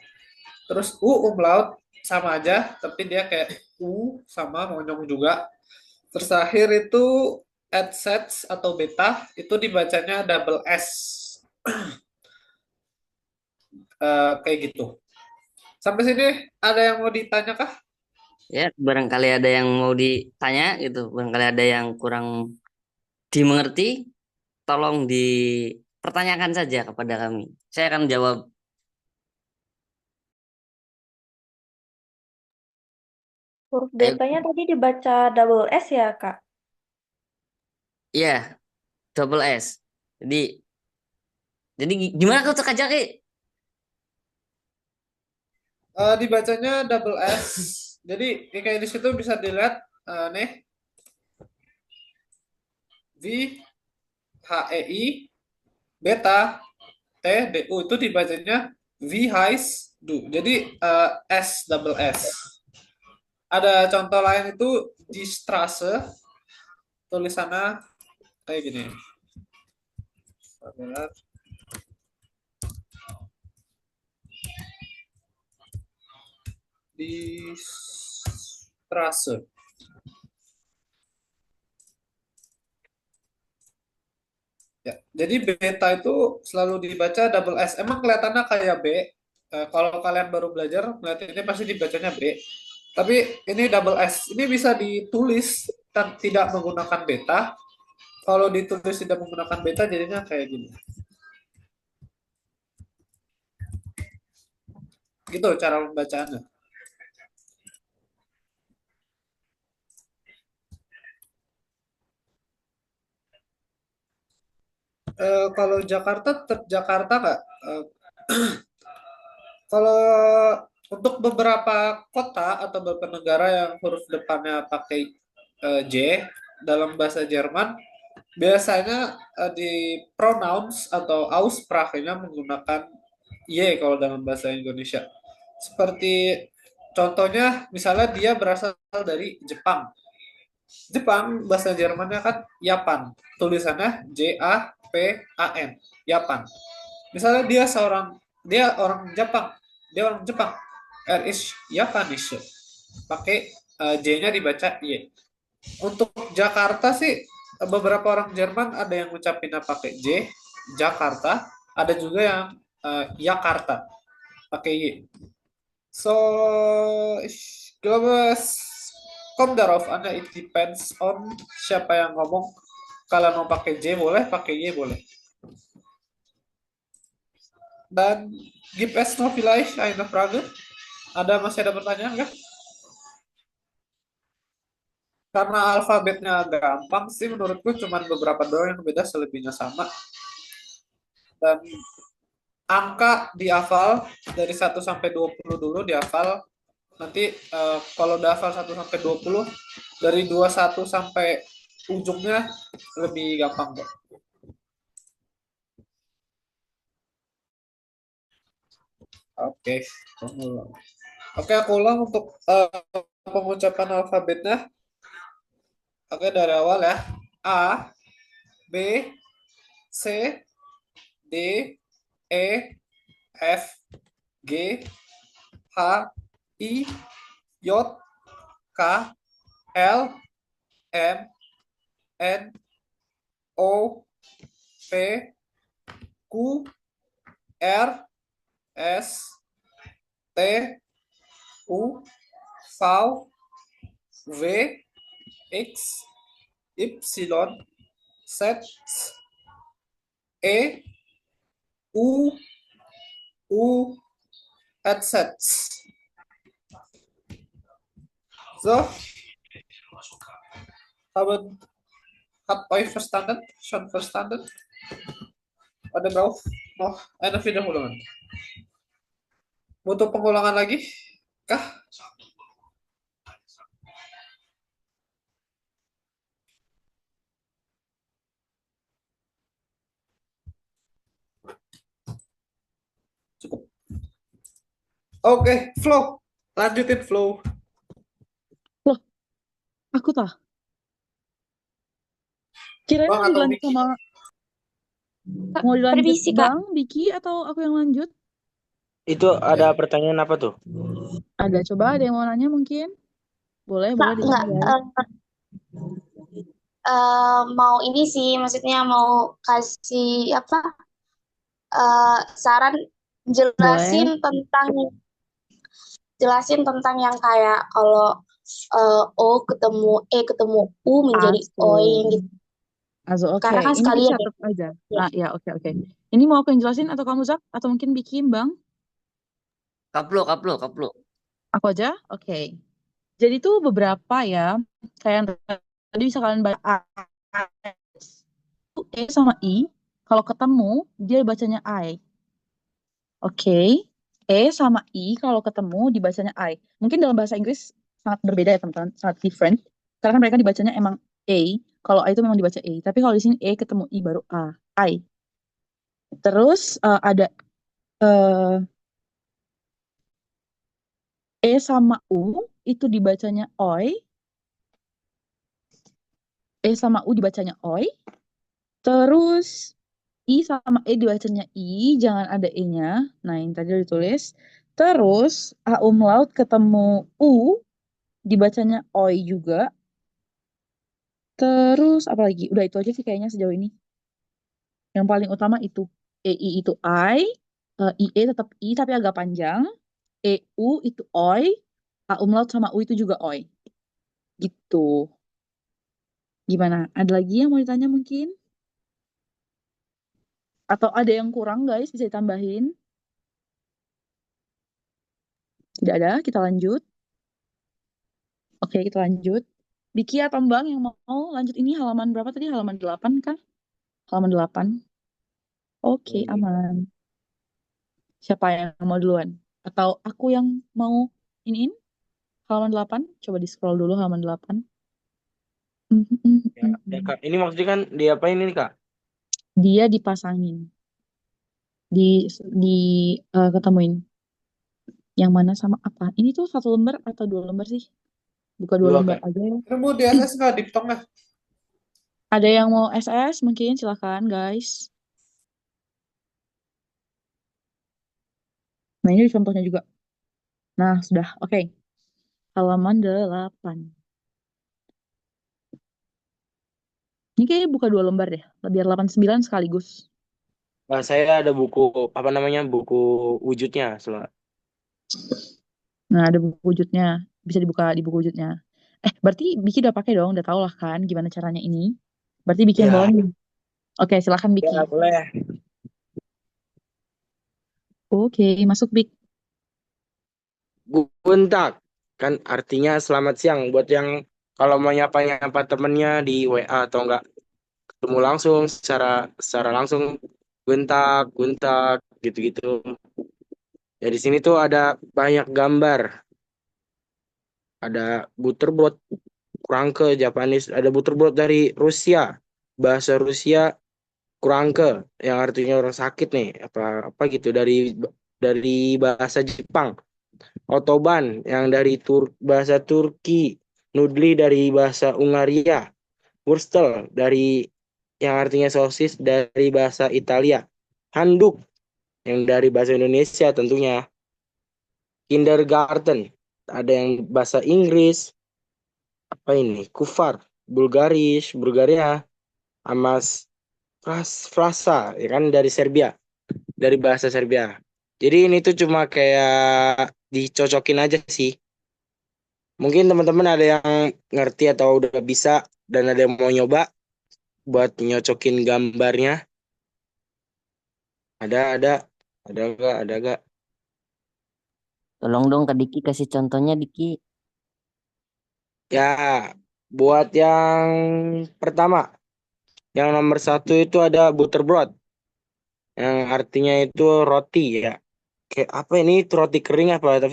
Terus U umlaut sama aja, tapi dia kayak U sama monyong juga. Terus akhir itu AdSets atau beta itu dibacanya double S. Kayak gitu. Sampai sini ada yang mau ditanya kah? Ya, barangkali ada yang mau ditanya gitu, barangkali ada yang kurang dimengerti, tolong dipertanyakan saja kepada kami. Saya akan jawab. Huruf Ayo, betanya tadi dibaca double S ya, Kak? iya, double S. Jadi, gimana tuh Kak Jaki? Dibacanya double S. Jadi kayak di situ bisa dilihat nih V H E I beta T D U itu dibacanya V Hais Du. Jadi S double S. Ada contoh lain itu di Strasse, tulisannya kayak gini. Di Strasse. Ya, jadi beta itu selalu dibaca double S. Emang kelihatannya kayak B. Kalau kalian baru belajar, melihat ini pasti dibacanya B. Tapi ini double S. Ini bisa ditulis tidak menggunakan beta. Kalau ditulis tidak menggunakan beta, jadinya kayak gini. Gitu cara pembacaannya. Kalau Jakarta, tetap Jakarta nggak? Kalau untuk beberapa kota atau beberapa negara yang huruf depannya pakai J dalam bahasa Jerman, biasanya di pronouns atau Aussprache-nya menggunakan Y kalau dalam bahasa Indonesia. Seperti contohnya, misalnya dia berasal dari Jepang. Jepang bahasa Jermannya kan Japan. Tulisannya Japan. Japan. Misalnya dia orang Jepang. Dia orang Jepang. Er ist Japanisch. Pakai J-nya dibaca Y. Untuk Jakarta sih beberapa orang Jerman ada yang ngucapinnya pakai J, Jakarta, ada juga yang Jakarta pakai Y. So, ich glaube, es kommt darauf an, it depends on siapa yang ngomong. Kalau mau pakai J boleh, pakai Y boleh. Dan gibt es noch vielleicht eine Frage? Masih ada pertanyaan nggak? Karena alfabetnya gampang sih menurutku cuman beberapa doang yang beda, selebihnya sama. Dan angka dihafal dari 1 sampai 20 dulu dihafal. Nanti kalau udah hafal 1 sampai 20, dari 21 sampai ujungnya lebih gampang kok. Oke, aku ulang untuk pengucapan alfabetnya. Oke, dari awal ya. A, B, C, D, E, F, G, H, I, J, K, L, M, N, O, P, Q, R, S, T, U, V, W, X, Y, Z, E, U, U, Z. So, habt euch verstanden? Schon verstanden? Oder braucht noch eine Wiederholung? Butuh pengulangan lagi? Kah? Cukup. Oke, Flow. Lanjutin, Flow. Loh, aku tah. Kirain Bang mau atau dilanjut Miki? sama Kak, mau dilanjut permisi, Kak. Bang, Biki atau aku yang lanjut? Itu ada pertanyaan apa tuh? Ada, coba ada yang mau nanya mungkin? Boleh Kak, ditanya enggak. guys. Mau ini sih, maksudnya mau kasih apa? Saran Boleh. jelasin tentang yang kayak kalau O ketemu E ketemu U menjadi O yang gitu. Oke. Karena kan Ini sekalian ya. dicatat aja. Ya. Ya, oke. Ini mau aku yang jelasin atau kamu Zak? Atau mungkin bikin Bang? Kaplo. Aku aja? Oke. Jadi tuh beberapa ya, kayak yang tadi bisa kalian baca E sama I, kalau ketemu dia bacanya I. Oke. E sama I kalau ketemu dibacanya I. Mungkin dalam bahasa Inggris sangat berbeda ya teman-teman, sangat different. Karena kan mereka dibacanya emang A, kalau I itu memang dibaca A. Tapi kalau di sini E ketemu I baru A, I. Terus ada E sama U itu dibacanya OI. E sama U dibacanya OI. Terus I sama E dibacanya I, jangan ada E-nya. Nah, yang tadi udah ditulis. Terus A umlaut ketemu U dibacanya OI juga. Terus apa lagi? Udah itu aja sih kayaknya sejauh ini. Yang paling utama itu. EI itu I, IE tetap I tapi agak panjang. EU itu OI, A umlaut sama U itu juga OI. Gitu. Gimana? Ada lagi yang mau ditanya mungkin? Atau ada yang kurang guys, bisa ditambahin? Tidak ada, kita lanjut. Oke, kita lanjut. Biki atau Bang yang mau lanjut ini halaman berapa tadi? Halaman 8 kan? Halaman 8. Oke, aman. Siapa yang mau duluan? Atau aku yang mau iniin? Halaman 8? Coba di-scroll dulu halaman 8. Ya, Kak. Ini maksudnya kan diapain ini, Kak? Dia dipasangin. di ketemuin yang mana sama apa. Ini tuh satu lembar atau dua lembar sih? Buka dua Dua lembar Kak. aja ya. Kamu di SS nggak di tengah? Ada yang mau SS mungkin silakan guys. Nah ini contohnya juga. Nah sudah oke. Halaman 8. Ini kayaknya buka dua lembar deh. Biar 89 sekaligus. Nah, saya ada buku apa namanya buku wujudnya soalnya. Nah ada buku wujudnya. Bisa dibuka di buku wujudnya. Berarti Biki udah pakai dong. Udah tau lah kan gimana caranya ini. Berarti Biki yang bawa Ya, nih. Oke silakan Biki. ya boleh. Oke masuk Bik. Guntak kan artinya selamat siang buat yang kalau mau nyapa-nyapa temennya di WA atau enggak ketemu langsung secara langsung guntak guntak gitu-gitu. Ya di sini tuh ada banyak gambar, ada butterbrot Kurangke Japanese, ada butterbrot dari Rusia, bahasa Rusia Kurangke yang artinya orang sakit nih, apa apa gitu dari bahasa Jepang. Otoban yang dari bahasa Turki, Nudli dari bahasa Hungaria, Wurstel dari yang artinya sosis dari bahasa Italia, handuk yang dari bahasa Indonesia tentunya, kindergarten ada yang bahasa Inggris, apa ini, kufar, Bulgaria, amas, frasa, ya kan dari Serbia, dari bahasa Serbia. Jadi ini tuh cuma kayak dicocokin aja sih. Mungkin teman-teman ada yang ngerti atau udah bisa dan ada yang mau nyoba buat nyocokin gambarnya. Ada, ada gak? Tolong dong Kak Diki kasih contohnya Diki. Ya, buat yang pertama, yang nomor satu itu ada butterbrot, yang artinya itu roti ya. Kayak apa ini? Roti kering apa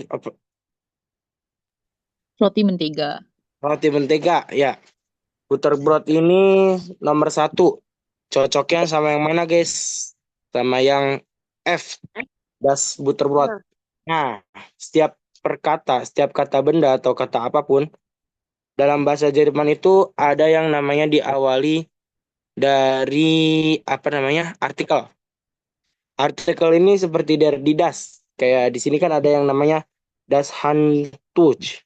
Roti mentega. roti mentega ya. Butterbrot ini nomor satu. Cocoknya sama yang mana guys? Sama yang F, das butterbrot. Nah, setiap kata benda atau kata apapun dalam bahasa Jerman itu ada yang namanya diawali dari apa namanya artikel. Artikel ini seperti dari di das. Kayak di sini kan ada yang namanya das Handtuch.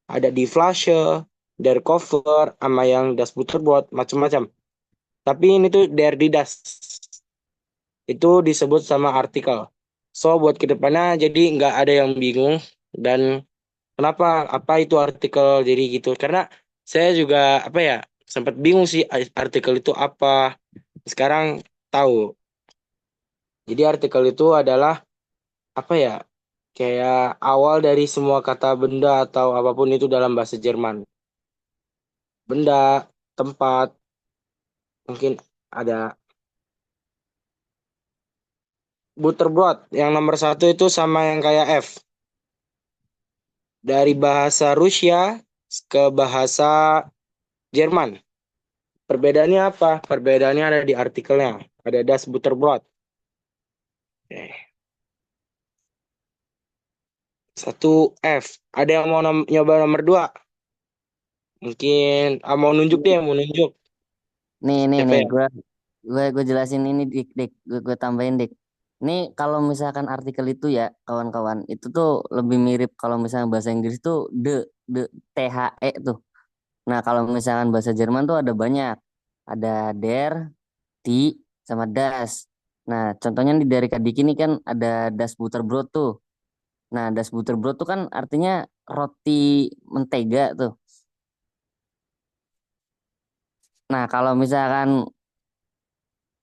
Ada di Flasche, der cover, sama yang das Butterbrot, macam-macam. Tapi ini tuh der di das. Itu disebut sama artikel. So buat kedepannya jadi nggak ada yang bingung dan kenapa apa itu artikel jadi gitu. Karena saya juga apa ya sempat bingung sih artikel itu apa. Sekarang tahu. Jadi artikel itu adalah apa ya kayak awal dari semua kata benda atau apapun itu dalam bahasa Jerman. Benda, tempat, mungkin ada butterbrot yang nomor satu itu sama yang kayak F. Dari bahasa Rusia ke bahasa Jerman. Perbedaannya apa? Perbedaannya ada di artikelnya. Ada das Butterbrot. Oke. Satu F. Ada yang mau nyoba nomor dua? Mungkin mau nunjuk deh, mau nunjuk. Nih Siapa nih ya? gue jelasin ini dik gue tambahin dik. Ini kalau misalkan artikel itu ya kawan-kawan itu tuh lebih mirip kalau misalnya bahasa Inggris tuh the THE tuh. Nah kalau misalkan bahasa Jerman tuh ada banyak, ada der, die, sama das. Nah contohnya nih dari Kak Diki ini kan ada das Butterbrot tuh. Nah das Butterbrot tuh kan artinya roti mentega tuh. Nah kalau misalkan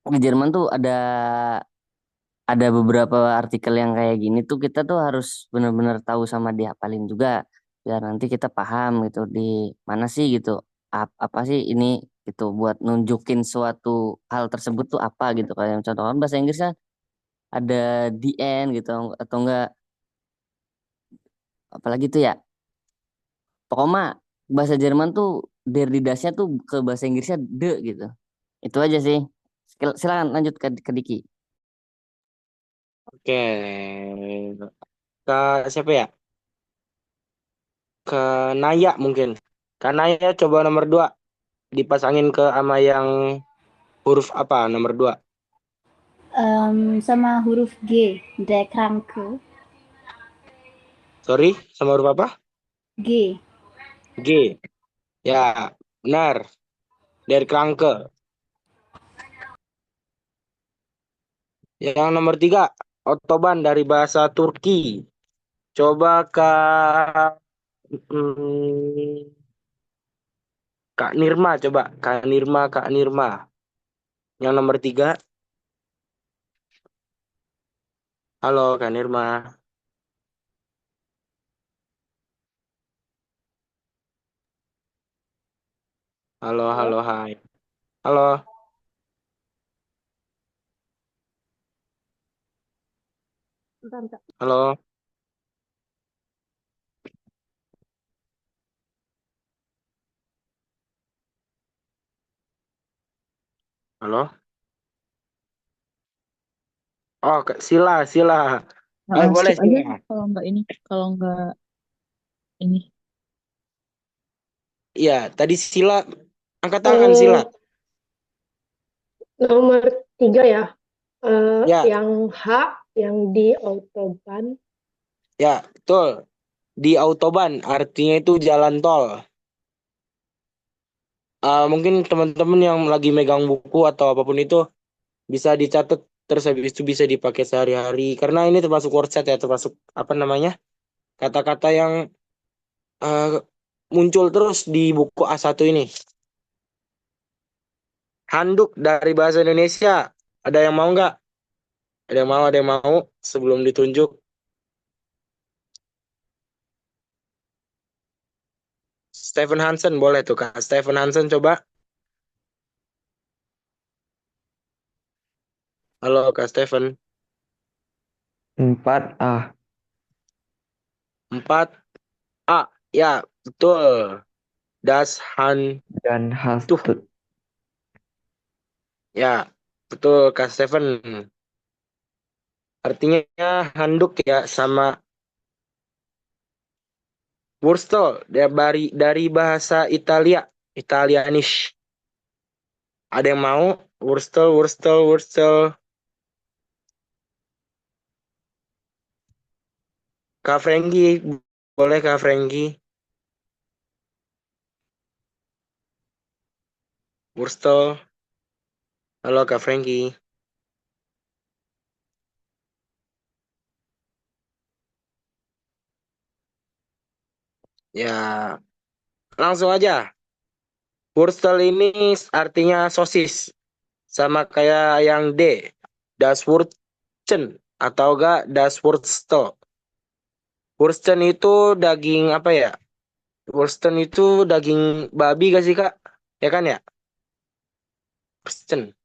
di Jerman tuh ada beberapa artikel yang kayak gini tuh kita tuh harus benar-benar tahu sama dihafalin juga biar nanti kita paham gitu di mana sih gitu apa sih ini gitu buat nunjukin suatu hal tersebut tuh apa gitu kayak yang contoh kan bahasa Inggrisnya ada the end gitu atau enggak apalagi tuh ya pokoknya bahasa Jerman tuh der didasnya tuh ke bahasa Inggrisnya de gitu itu aja sih silakan lanjut ke Diki. Oke. Ke siapa ya? Ke Naya mungkin. Ke Naya coba nomor 2 dipasangin ke sama yang huruf apa nomor 2? Sama huruf G, der Kranke. Sorry, sama huruf apa? G. G. Ya, benar. Der Kranke. Yang nomor 3, otoban dari bahasa Turki. Coba hmm, Kak Nirma, coba Kak Nirma, Kak Nirma. Yang nomor 3, halo Kak Nirma. Halo, halo, Halo, hai. Halo, bentar, bentar. halo, halo. Oh, Kak Sila, Sila. Ayo boleh Skip aja Sila. kalau nggak ini, kalau nggak ini. Iya, tadi Sila angkat tangan Sila. Eh, nomor 3 ya. Ya, Yang H, yang di autoban. ya, betul. Di autoban artinya itu jalan tol. Mungkin teman-teman yang lagi megang buku atau apapun itu bisa dicatat terus habis itu bisa dipakai sehari-hari karena ini termasuk word set ya, termasuk apa namanya? Kata-kata yang eh, muncul terus di buku A1 ini. Handuk dari bahasa Indonesia. Ada yang mau nggak? Ada yang mau, ada yang mau sebelum ditunjuk. Stephen Hansen boleh tuh Kak. Stephen Hansen coba. Halo Kak Stephen. 4A 4A. Ya, betul. Das Handtuch. dan Hastut. Ya, betul Kak Stephen. Artinya handuk ya sama Wurstel dari bahasa Italia, Italianish. Ada yang mau? Wurstel, Wurstel, Wurstel. Kak Franky, boleh Kak Franky? Wurstel. Halo Kak Franky. Ya, langsung aja. Wurstel ini artinya sosis. Sama kayak yang D. Das Wursten. Atau enggak Das Wurstel. Wursten itu daging apa ya? Wursten itu daging babi gak sih Kak? Ya kan ya? Wursten.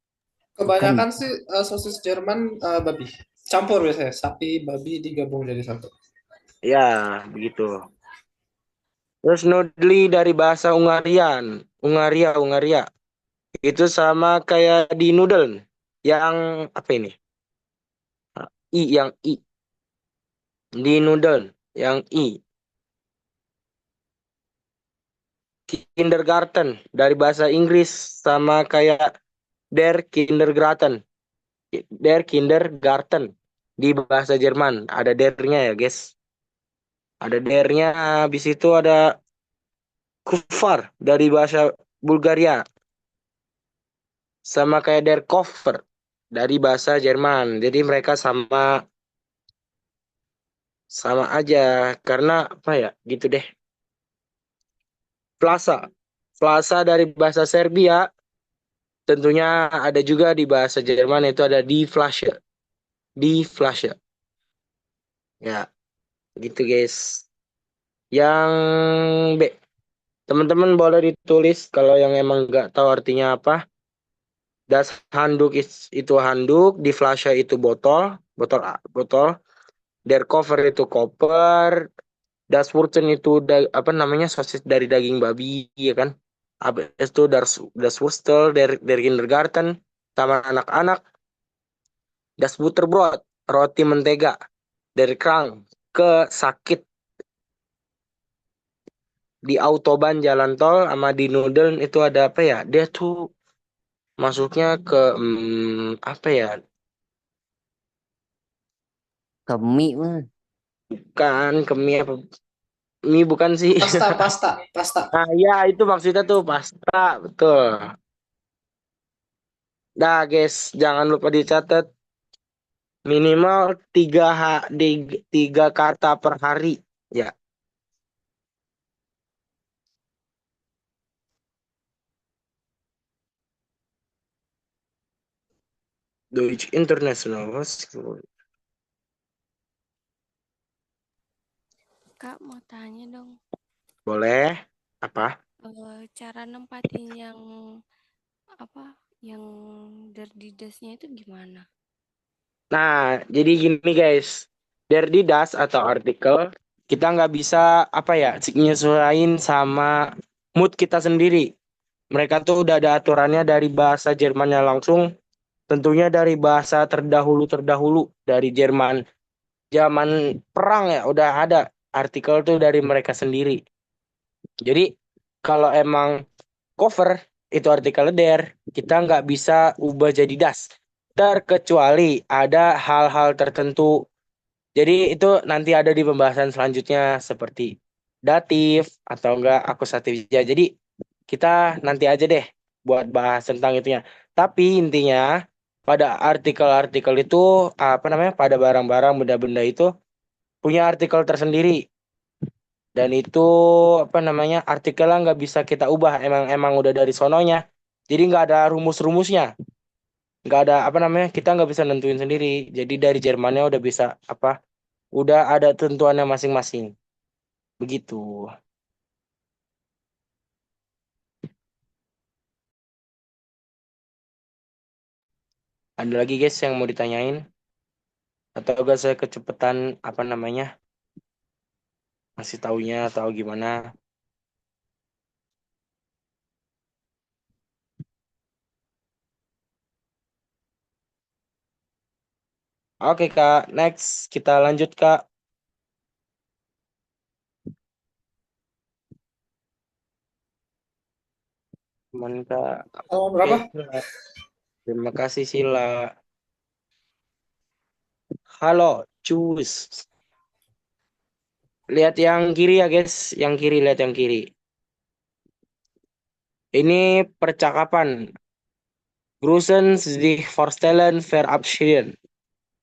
Bukan. Kebanyakan sih sosis Jerman babi. Campur biasanya, sapi, babi digabung jadi satu. Ya, begitu. Terus noodle dari bahasa Ungarian. Ungaria. Itu sama kayak di noodle. Yang apa ini? Yang I. Di noodle. Yang I. Kindergarten. Dari bahasa Inggris. Sama kayak der Kindergarten. Der Kindergarten. Di bahasa Jerman. Ada dernya ya guys. Ada dernya. Habis itu ada kufar. Dari bahasa Bulgaria. Sama kayak der Koffer dari bahasa Jerman. Jadi mereka sama sama aja karena apa ya? Gitu deh. Plaza. Plaza dari bahasa Serbia tentunya ada juga di bahasa Jerman itu ada die Flasche. Die Flasche. Ya, gitu guys. Yang B. Teman-teman boleh ditulis kalau yang emang nggak tahu artinya apa. Das Handuk itu handuk, die Flasche itu botol, botol. Der cover itu koper, das Wurzen itu apa namanya sosis dari daging babi ya kan. Habis itu das Wurstel dari Kindergarten sama anak-anak. Das Butterbrot roti mentega. Dari Krang ke Sakit di Autobahn jalan tol sama di Nuden itu ada apa ya? Dia tuh masuknya ke apa ya? Ke mie mah. Bukan ke mie apa? Mie bukan sih. Pasta. Nah, ya itu maksudnya tuh pasta, betul. Dah, guys, jangan lupa dicatat minimal tiga kata per hari. Ya, Deutsch International School. Kak, mau tanya dong, Boleh? Apa? cara nempatin yang apa, yang derdidasnya itu gimana? Nah, jadi gini guys, dari das atau artikel kita nggak bisa apa ya nyesuaiin sama mood kita sendiri. Mereka tuh udah ada aturannya dari bahasa Jermannya langsung, tentunya dari bahasa terdahulu dari Jerman. Zaman perang ya udah ada artikel tuh dari mereka sendiri. Jadi kalau emang cover itu artikel der, kita nggak bisa ubah jadi das. Terkecuali ada hal-hal tertentu. Jadi itu nanti ada di pembahasan selanjutnya seperti datif atau enggak akusatif. Ya, jadi kita nanti aja deh buat bahas tentang itunya. Tapi intinya pada artikel-artikel itu apa namanya pada barang-barang benda-benda itu punya artikel tersendiri dan itu apa namanya artikelnya nggak bisa kita ubah emang emang udah dari sononya. Jadi nggak ada rumus-rumusnya, nggak ada apa namanya kita nggak bisa nentuin sendiri. Jadi dari Jermannya udah bisa apa udah ada tentuannya masing-masing. Begitu. Ada lagi guys yang mau ditanyain? Atau enggak saya kecepatan apa namanya? Masih taunya atau gimana? Oke Kak, next kita lanjut Kak. Cuman Kak. Halaman Oke, berapa? Sila. Terima kasih Sila. Halo, cus. Lihat yang kiri ya guys, yang kiri lihat yang kiri. Ini percakapan. Grüßen Sie vorstellen verabschieden.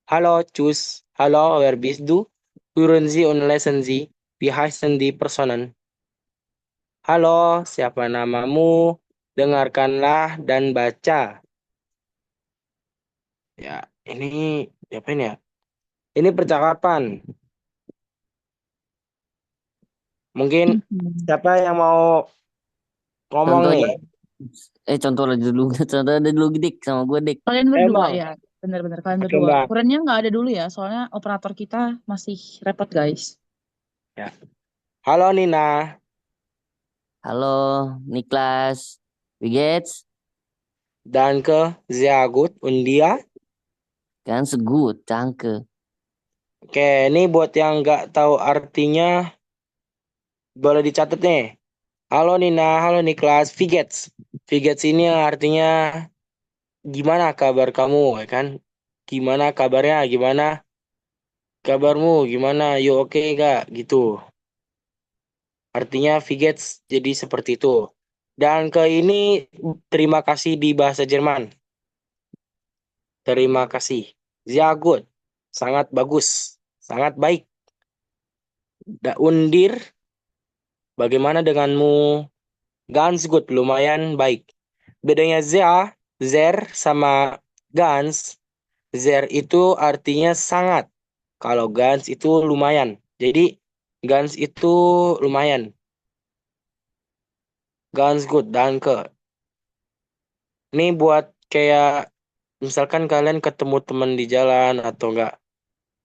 Hallo, tschüss. Hallo, wer bist du? Hören Sie und lesen Sie. Wie heißen die Personen? Halo, siapa namamu? Dengarkanlah dan baca. Ya, ini apa ini ya? Ini percakapan. Mungkin siapa yang mau ngomong Contoh nih? aja. Contoh aja dulu. Contoh ada dulu Dik sama gue Dik. Kalian berdua Emang. ya, benar-benar kalian Oke, berdua. Mbak. Ukurannya nggak ada dulu ya, soalnya operator kita masih repot guys. Ya. Halo Nina. Halo Niklas. Wie geht's? Danke, sehr gut. Und dir? Ganz gut, danke. Oke, ini buat yang nggak tahu artinya boleh dicatat nih. Halo Nina, halo Niklas, Vigets. Vigets ini artinya gimana kabar kamu, ya kan? Gimana kabarnya? Gimana kabarmu? Gimana? You oke gak? Gitu. Artinya Vigets jadi seperti itu. Dan ke ini terima kasih di bahasa Jerman. Terima kasih. Sehr gut. Sangat bagus. Sangat baik. Undir, bagaimana denganmu? Ganz gut, lumayan baik. Bedanya sehr sama ganz. Sehr itu artinya sangat. Kalau ganz itu lumayan. Jadi ganz itu lumayan. Ganz gut, danke. Ini buat kayak misalkan kalian ketemu teman di jalan atau enggak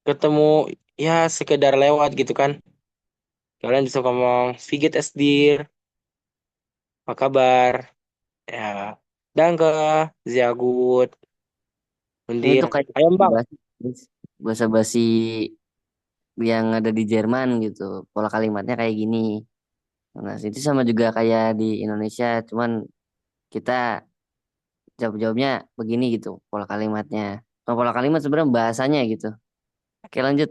ketemu ya sekedar lewat gitu kan. Kalian bisa ngomong Wie geht es dir? Apa kabar? Ya, danke, sehr gut. Ini Undir. tuh kayak Ayo Bang. bahasa Inggris. basa-basi yang ada di Jerman gitu. Pola kalimatnya kayak gini. Nah, itu sama juga kayak di Indonesia, cuman kita jawab-jawabnya begini gitu, pola kalimatnya. Kalau pola kalimat sebenarnya bahasanya gitu. Oke, lanjut.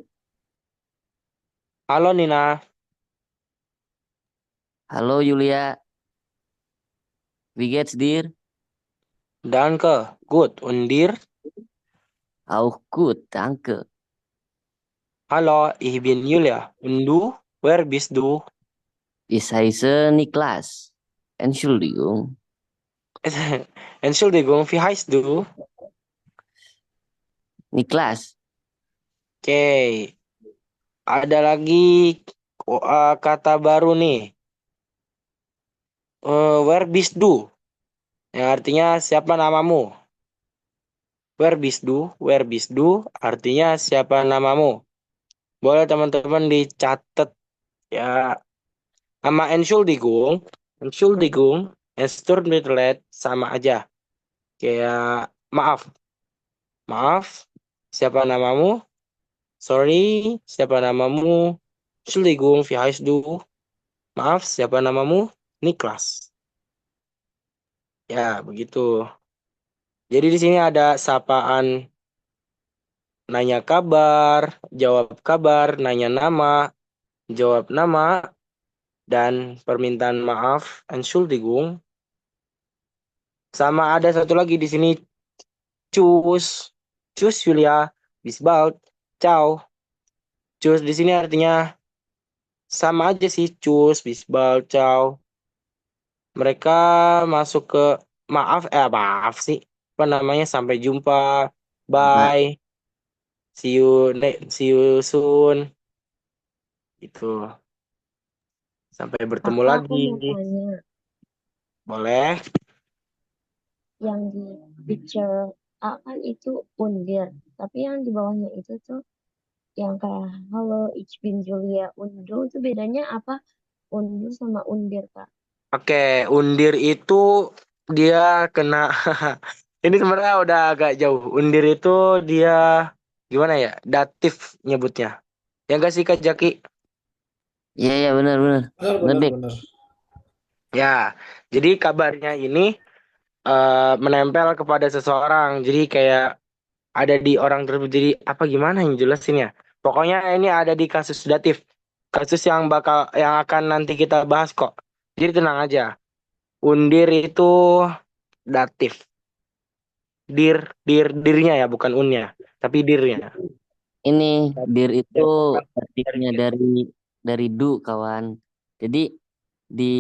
Halo Nina, Halo Yulia, wie geht's dir? danke, gut, und dir? Auch gut, danke. Hallo, ich bin Julia. Und du? Wer bist du? Ich heiße Niklas. Entschuldigung. Entschuldigung, wie heißt du? Niklas. Oke, ada lagi kata baru nih. Where bist du? Yang artinya siapa namamu? Where bist du? Where bist du? Artinya siapa namamu? Boleh teman-teman dicatat ya. Nama Entschuldigung, Entschuldigung, es tut mir leid sama aja. Kayak maaf, maaf. Siapa namamu? Sorry, siapa namamu? Entschuldigung, wie heißt du? Maaf, siapa namamu? Niklas. Ya, begitu. Jadi di sini ada sapaan nanya kabar, nanya nama, jawab nama, dan permintaan maaf, Entschuldigung. Sama ada satu lagi di sini, cus. Cus Julia, bis bald. Ciao. Cus di sini artinya sama aja sih, cus, bis bald, ciao. Mereka masuk ke maaf sih. Apa namanya? Sampai jumpa. Nah, Bye. See you soon. Itu. Sampai bertemu Kakak, aku lagi. mau tanya, Boleh? yang di picture A kan itu undir, tapi yang di bawahnya itu tuh yang kayak halo ich bin Julia Undo itu bedanya apa? Undu sama undir, Kak. Oke, undir itu dia kena ini sebenarnya udah agak jauh. Undir itu dia gimana ya? Datif nyebutnya. Ya enggak sih Kak Jaki? iya iya benar benar. Benar, Benar benar, deh. benar. Ya, jadi kabarnya ini menempel kepada seseorang. Jadi kayak ada di orang tersebut. Jadi apa gimana yang jelasin ya? Pokoknya ini ada di kasus datif. Kasus yang akan nanti kita bahas kok. Jadi tenang aja. Undir itu datif. Dirnya ya, bukan unnya, tapi dirnya. Ini dir itu Jatuhkan dari artinya dir. dari du kawan. Jadi di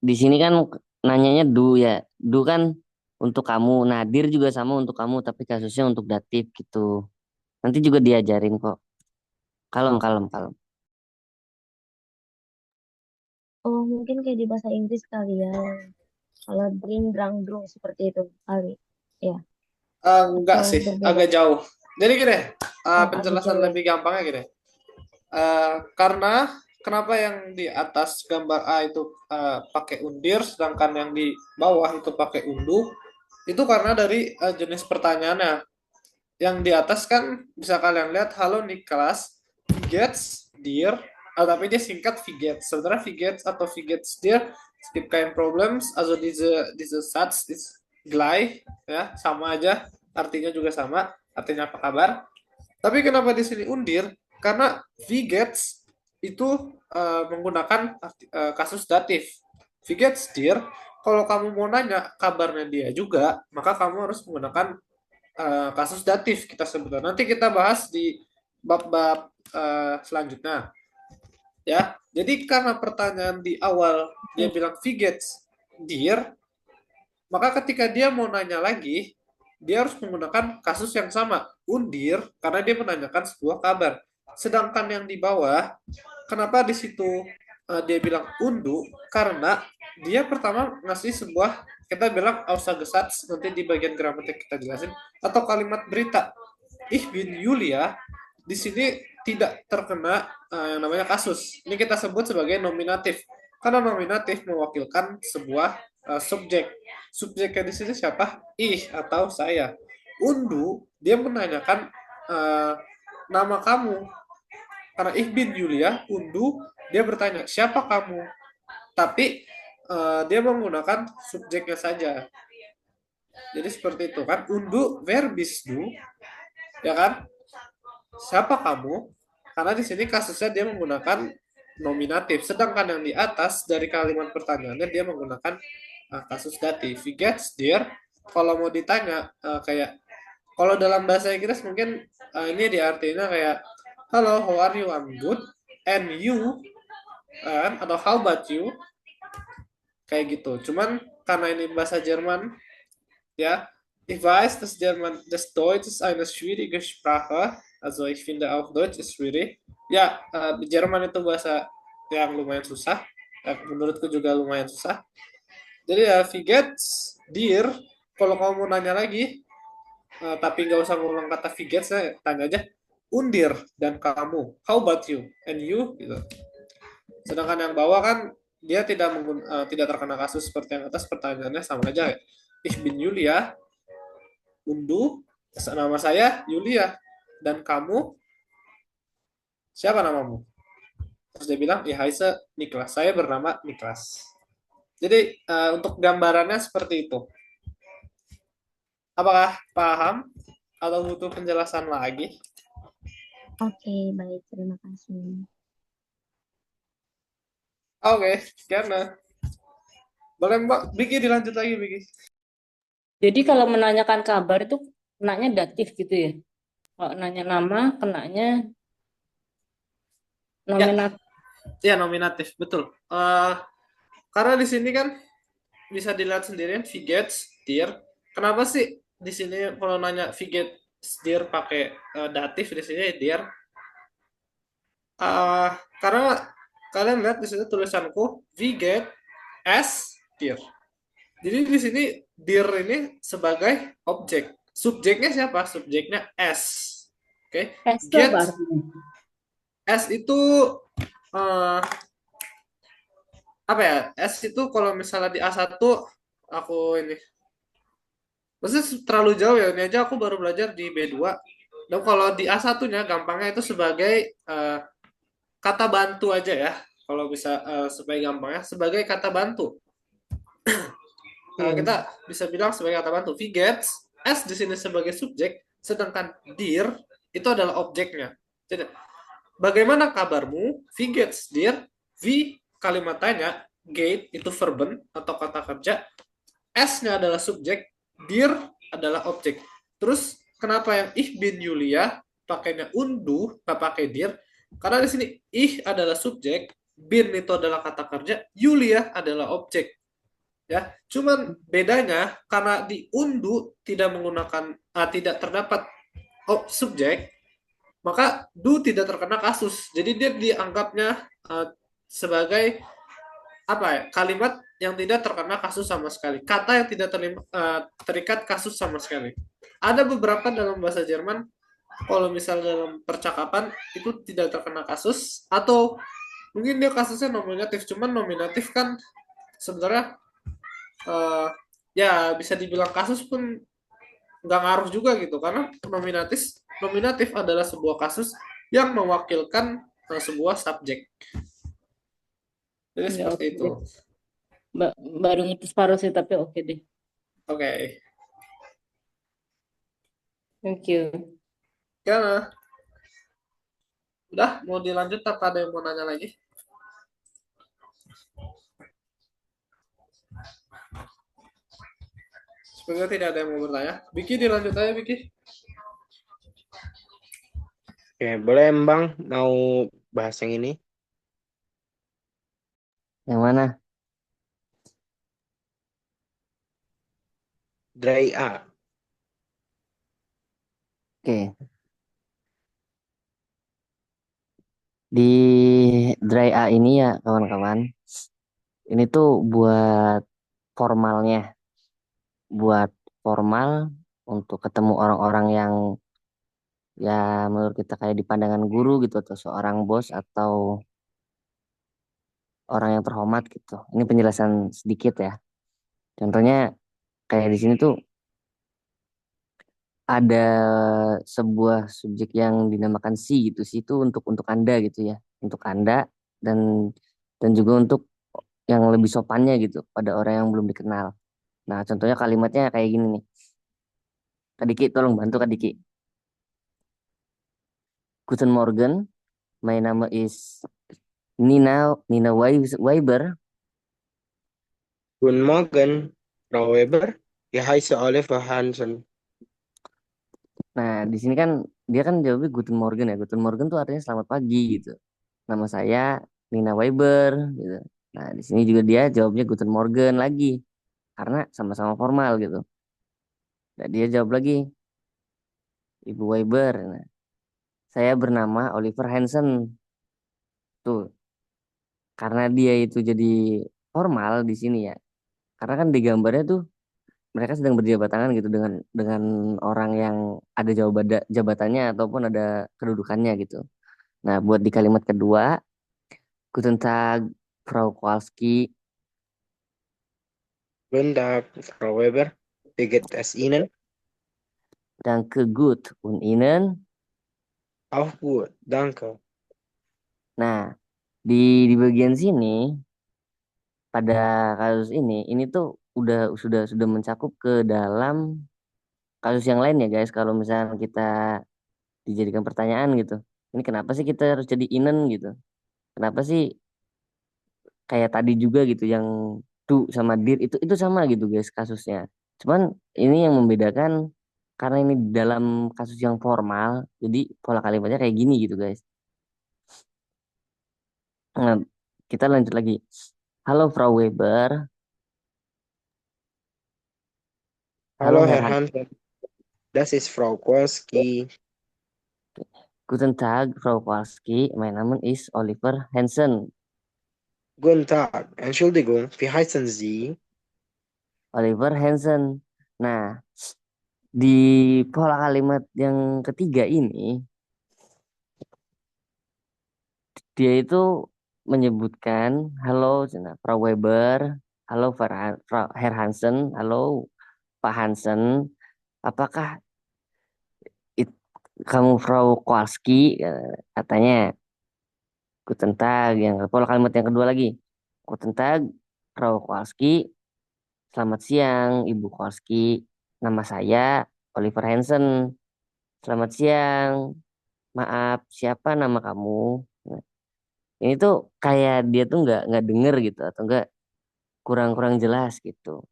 di sini kan nanyanya du ya. Du kan untuk kamu. Nah, dir juga sama untuk kamu tapi kasusnya untuk datif gitu. Nanti juga diajarin kok. Kalem kalem kalem. Oh, mungkin kayak di bahasa Inggris kali ya. Kalau bring, drang, drung seperti itu kali. Ya, Enggak atau sih, berbeda. agak jauh. Jadi gini, Oh, agak penjelasan jauh ya. lebih gampangnya gini. Karena kenapa yang di atas gambar A itu pakai undir, sedangkan yang di bawah itu pakai undu, itu karena dari jenis pertanyaannya. Yang di atas kan bisa kalian lihat, halo Niklas, Vigets, dear, tapi dia singkat Vigets. Sebenarnya Vigets atau Vigets dear, skip kind problems, also diese Satz ist gleich, ya sama aja, artinya juga sama, artinya apa kabar. Tapi kenapa di sini undir? Karena Vigets itu menggunakan kasus datif. Vigets dear, kalau kamu mau nanya kabarnya dia juga, maka kamu harus menggunakan kasus datif kita sebutkan. Nanti kita bahas di bab-bab selanjutnya. Ya, jadi karena pertanyaan di awal dia bilang Vigets dear, maka ketika dia mau nanya lagi, dia harus menggunakan kasus yang sama, undir, karena dia menanyakan sebuah kabar. Sedangkan yang di bawah, kenapa di situ dia bilang undu? Karena dia pertama ngasih sebuah, kita bilang Aussagesatz, nanti di bagian gramatik kita jelasin, atau kalimat berita. Ich bin Julia, di sini tidak terkena yang namanya kasus. Ini kita sebut sebagai nominatif. Karena nominatif mewakilkan sebuah subjek. Subjeknya di sini siapa? Ih atau saya. undu dia menanyakan nama kamu. Karena ich bin Julia, undu dia bertanya siapa kamu. Tapi dia menggunakan subjeknya saja. Jadi seperti itu kan. Undu wer bist du? Ya kan? Siapa kamu? Karena di sini kasusnya dia menggunakan nominatif. Sedangkan yang di atas dari kalimat pertanyaannya dia menggunakan kasus datif. Wie geht's dir? Kalau mau ditanya kayak kalau dalam bahasa Inggris mungkin ini diartinya kayak hello, how are you? I'm good. And you? Atau how about you? Kayak gitu. Cuman karena ini bahasa Jerman, ja, ich weiß, dass Deutsch ist eine schwierige Sprache. Also ich finde auch Deutsch ist schwierig. Ya, di Jerman itu bahasa yang lumayan susah. Menurutku juga lumayan susah. Jadi ya, wie geht's dir? Kalau kamu mau nanya lagi, tapi nggak usah ngulang kata wie geht's, tanya aja undir dan kamu. How about you? And you? Gitu. Sedangkan yang bawah kan dia tidak terkena kasus seperti yang atas, pertanyaannya sama aja. Ich bin Julia, undu, nama saya Yulia, dan kamu siapa namamu? Terus dia bilang, ya Haisa Niklas, saya bernama Niklas. Jadi untuk gambarannya seperti itu. Apakah paham atau butuh penjelasan lagi? Oke, baik. Terima kasih. Oke, karena boleh Mbak Biki dilanjut lagi Biki. Jadi kalau menanyakan kabar itu kenanya datif gitu ya? Kalau nanya nama, kenanya nominatif. Ya, nominatif, betul. Karena di sini kan bisa dilihat sendirian wie geht's dir. Kenapa sih di sini kalau nanya wie geht's dir pakai datif, di sini dir? Karena kalian lihat di sini tulisanku wie geht es dir. Jadi di sini dir ini sebagai objek. Subjeknya siapa? Subjeknya s. Oke. Get s itu apa ya? S itu kalau misalnya di A1 aku ini. Maksudnya terlalu jauh ya. Ini aja aku baru belajar di B2. Dan kalau di A1-nya gampangnya itu sebagai kata bantu aja ya. Kalau bisa supaya gampangnya sebagai kata bantu. Kita bisa bilang sebagai kata bantu. Wie geht's? S di sini sebagai subjek, sedangkan dir itu adalah objeknya. Jadi, bagaimana kabarmu? Wie geht's dir? Wie kalimat tanya, geht itu verben atau kata kerja, S-nya adalah subjek, dir adalah objek. Terus kenapa yang ich bin Julia pakainya undu, nggak pakai dir? Karena di sini ich adalah subjek, bin itu adalah kata kerja, Julia adalah objek. Ya, cuman bedanya karena di undu tidak menggunakan tidak terdapat subjek, maka do tidak terkena kasus. Jadi dia dianggapnya sebagai apa ya? Kalimat yang tidak terkena kasus sama sekali. Kata yang tidak terikat kasus sama sekali. Ada beberapa dalam bahasa Jerman kalau misalnya dalam percakapan itu tidak terkena kasus atau mungkin dia kasusnya nominatif. Cuman nominatif kan sebenarnya ya bisa dibilang kasus pun nggak ngaruh juga gitu karena nominatif adalah sebuah kasus yang mewakilkan sebuah subjek. Jadi seperti itu. Baru ngerti separuh sih tapi oke deh. Oke. Thank you. Karena udah mau dilanjut apa ada yang mau nanya lagi? Sebenarnya tidak ada yang mau bertanya. Biki dilanjut aja Biki. Oke, boleh Bang mau bahas yang ini? Yang mana? Dry A. Oke. Di dry A ini ya kawan-kawan, ini tuh buat formalnya, buat formal untuk ketemu orang-orang yang ya menurut kita kayak di pandangan guru gitu atau seorang bos atau orang yang terhormat gitu. Ini penjelasan sedikit ya. Contohnya kayak di sini tuh ada sebuah subjek yang dinamakan si gitu. Si itu untuk Anda gitu ya. Untuk Anda dan juga untuk yang lebih sopannya gitu pada orang yang belum dikenal. Nah, contohnya kalimatnya kayak gini nih. Kak Diki, tolong bantu Kak Diki. Guten Morgen, my name is Nina Weiber. Guten Morgen, Frau Weber. Ich heiße Oliver Hansen. Nah, di sini kan dia kan jawabnya Guten Morgen ya. Guten Morgen tuh artinya selamat pagi gitu. Nama saya Nina Weiber gitu. Nah, di sini juga dia jawabnya Guten Morgen lagi karena sama-sama formal gitu. Nah, dia jawab lagi, Ibu Weiber. Nah, saya bernama Oliver Hansen. Tuh, karena dia itu jadi formal di sini ya. Karena kan di gambarnya tuh mereka sedang berjabat tangan gitu dengan orang yang ada jabatannya ataupun ada kedudukannya gitu. Nah, buat di kalimat kedua, Guten Tag, Frau Kowalski, Guten Tag, Frau Weber. Wie geht es Ihnen? Danke gut und Ihnen. Auch gut, danke. Nah, di bagian sini pada kasus ini tuh sudah mencakup ke dalam kasus yang lain ya guys. Kalau misalnya kita dijadikan pertanyaan gitu, ini kenapa sih kita harus jadi Inen gitu? Kenapa sih kayak tadi juga gitu yang tu sama dir itu sama gitu guys kasusnya. Cuman ini yang membedakan karena ini dalam kasus yang formal, jadi pola kalimatnya kayak gini gitu guys. Nah, kita lanjut lagi. Halo Frau Weber, halo Hallo, Herr Herr Hansen. Das ist Frau Kowalski. Guten Tag, Frau Kowalski. Mein Name ist Oliver Hansen. Guten Tag. Entschuldigung, wie heißen Sie? Oliver Hansen. Nah, di pola kalimat yang ketiga ini, dia itu menyebutkan, halo, cina, Frau Weber, halo, Herr Hansen, halo, Pak Hansen, apakah kamu Frau Kowalski? Katanya, Guten Tag, yang pola kalimat yang kedua lagi. Guten Tag, Frau Kowalski, selamat siang, Ibu Kowalski. Nama saya Oliver Hansen. Selamat siang. Maaf, siapa nama kamu? Nah, ini tuh kayak dia tuh nggak denger gitu atau nggak kurang-kurang jelas gitu.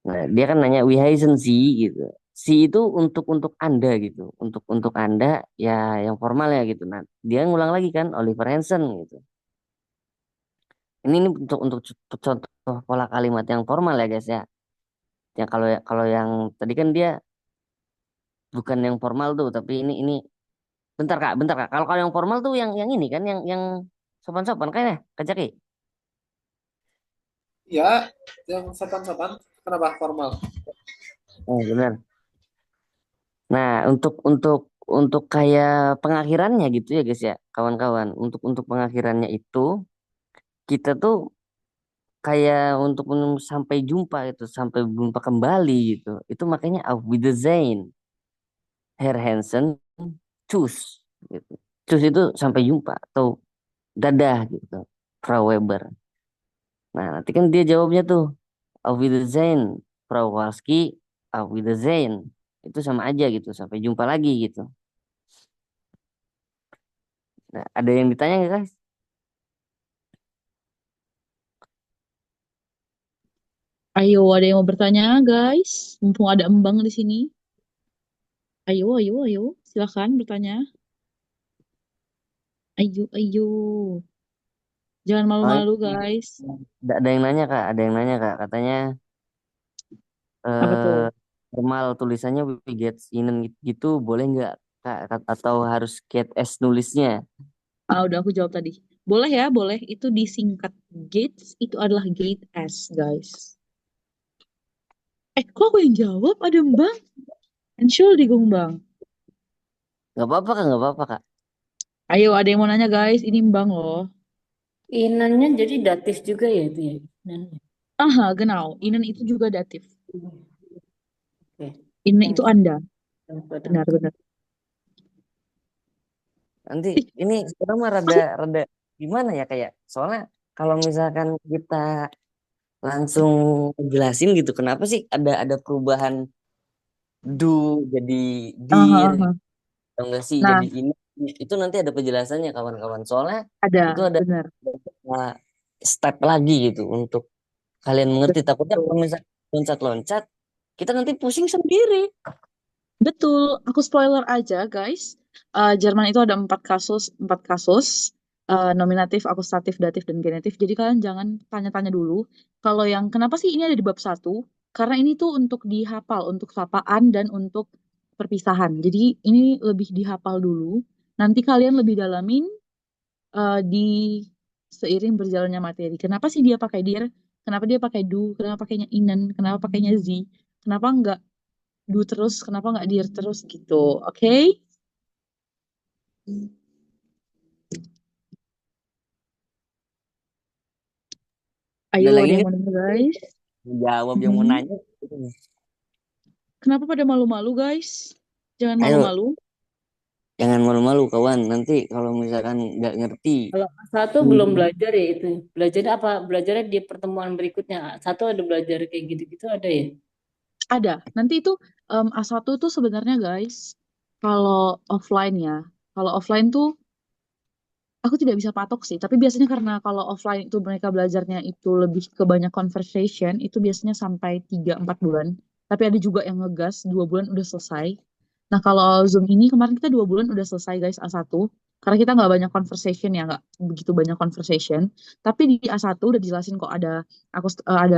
Nah, dia kan nanya wie heißen Sie gitu. Si itu untuk Anda gitu. Untuk Anda ya yang formal ya gitu. Nah, dia ngulang lagi kan Oliver Hansen gitu. Ini untuk contoh pola kalimat yang formal ya guys ya. Ya kalau yang tadi kan dia bukan yang formal tuh, tapi ini bentar Kak, bentar Kak. Kalau kalau yang formal tuh yang ini kan yang sopan-sopan kan ya, Kak Jaki? Ya, yang sopan-sopan. Kenapa formal? Oh, benar. Nah, untuk kayak pengakhirannya gitu ya guys ya, kawan-kawan. Untuk pengakhirannya itu kita tuh kayak sampai jumpa itu, sampai jumpa kembali gitu. Itu makanya Auf Wiedersehen, Herr Hansen, Tschüss gitu. Tschüss itu sampai jumpa atau dadah gitu, Frau Weber. Nah, nanti kan dia jawabnya tuh Auf Wiedersehen, Frau Walski, Auf Wiedersehen. Itu sama aja gitu, sampai jumpa lagi gitu. Nah, ada yang ditanya nggak guys? Ayo, ada yang mau bertanya, guys? Mumpung ada Embang di sini. Ayo, ayo, ayo. Silakan bertanya. Ayo, ayo. Jangan Oh, malu-malu, ini guys. ada yang nanya Kak, ada yang nanya Kak. Katanya Apa tuh? formal tulisannya we get inen gitu, boleh nggak Kak? Atau harus get S nulisnya? Ah, udah aku jawab tadi. Boleh ya, boleh. Itu disingkat Gates, itu adalah Gate S, guys. Kok aku yang jawab? Ada Mbak? Entschuldigung, Bang. Nggak apa-apa Kak, nggak apa-apa Kak. Ayo, ada yang mau nanya, guys. Ini Mbang loh. Inannya jadi datif juga ya itu ya. Inannya. Aha, genau. Inen itu juga datif. Oke. Inen Thank itu you. Anda. Benar-benar. Nanti ini sekarang mah rada gimana ya kayak soalnya kalau misalkan kita langsung jelasin gitu kenapa sih ada perubahan do jadi dir Aha. atau enggak sih Nah, jadi ini itu nanti ada penjelasannya kawan-kawan soalnya itu ada, ada benar. uh, step lagi gitu untuk kalian mengerti takutnya Betul. kalau misalkan loncat-loncat kita nanti pusing sendiri. Betul, aku spoiler aja, guys. Jerman itu ada empat kasus, nominatif, akusatif, datif, dan genitif. Jadi kalian jangan tanya-tanya dulu. Kalau yang kenapa sih ini ada di bab satu? Karena ini tuh untuk dihafal, untuk sapaan dan untuk perpisahan. Jadi ini lebih dihafal dulu. Nanti kalian lebih dalamin di seiring berjalannya materi. Kenapa sih dia pakai dir? Kenapa dia pakai do? Kenapa pakainya inen? Kenapa pakainya z? Kenapa enggak do terus, kenapa nggak dir terus gitu, oke? Ayo, Ada ada lagi yang nggak mau nanya, guys? jawab yang mau Hmm. nanya? Kenapa pada malu-malu, guys? Jangan Ayo, malu-malu. jangan malu-malu kawan. Nanti kalau misalkan nggak ngerti, Kalau satu belum belajar ya itu. Belajarnya apa? Belajarnya di pertemuan berikutnya. Satu ada belajar kayak gitu-gitu ada ya? Ada. Nanti itu A1 tuh sebenarnya, guys, kalau offline ya. Kalau offline tuh aku tidak bisa patok sih, tapi biasanya karena kalau offline itu mereka belajarnya itu lebih ke banyak conversation, itu biasanya sampai 3-4 bulan. Tapi ada juga yang ngegas 2 bulan udah selesai. Nah, kalau Zoom ini kemarin kita 2 bulan udah selesai guys A1. Karena kita nggak banyak conversation ya, nggak begitu banyak conversation. Tapi di A1 udah dijelasin kok ada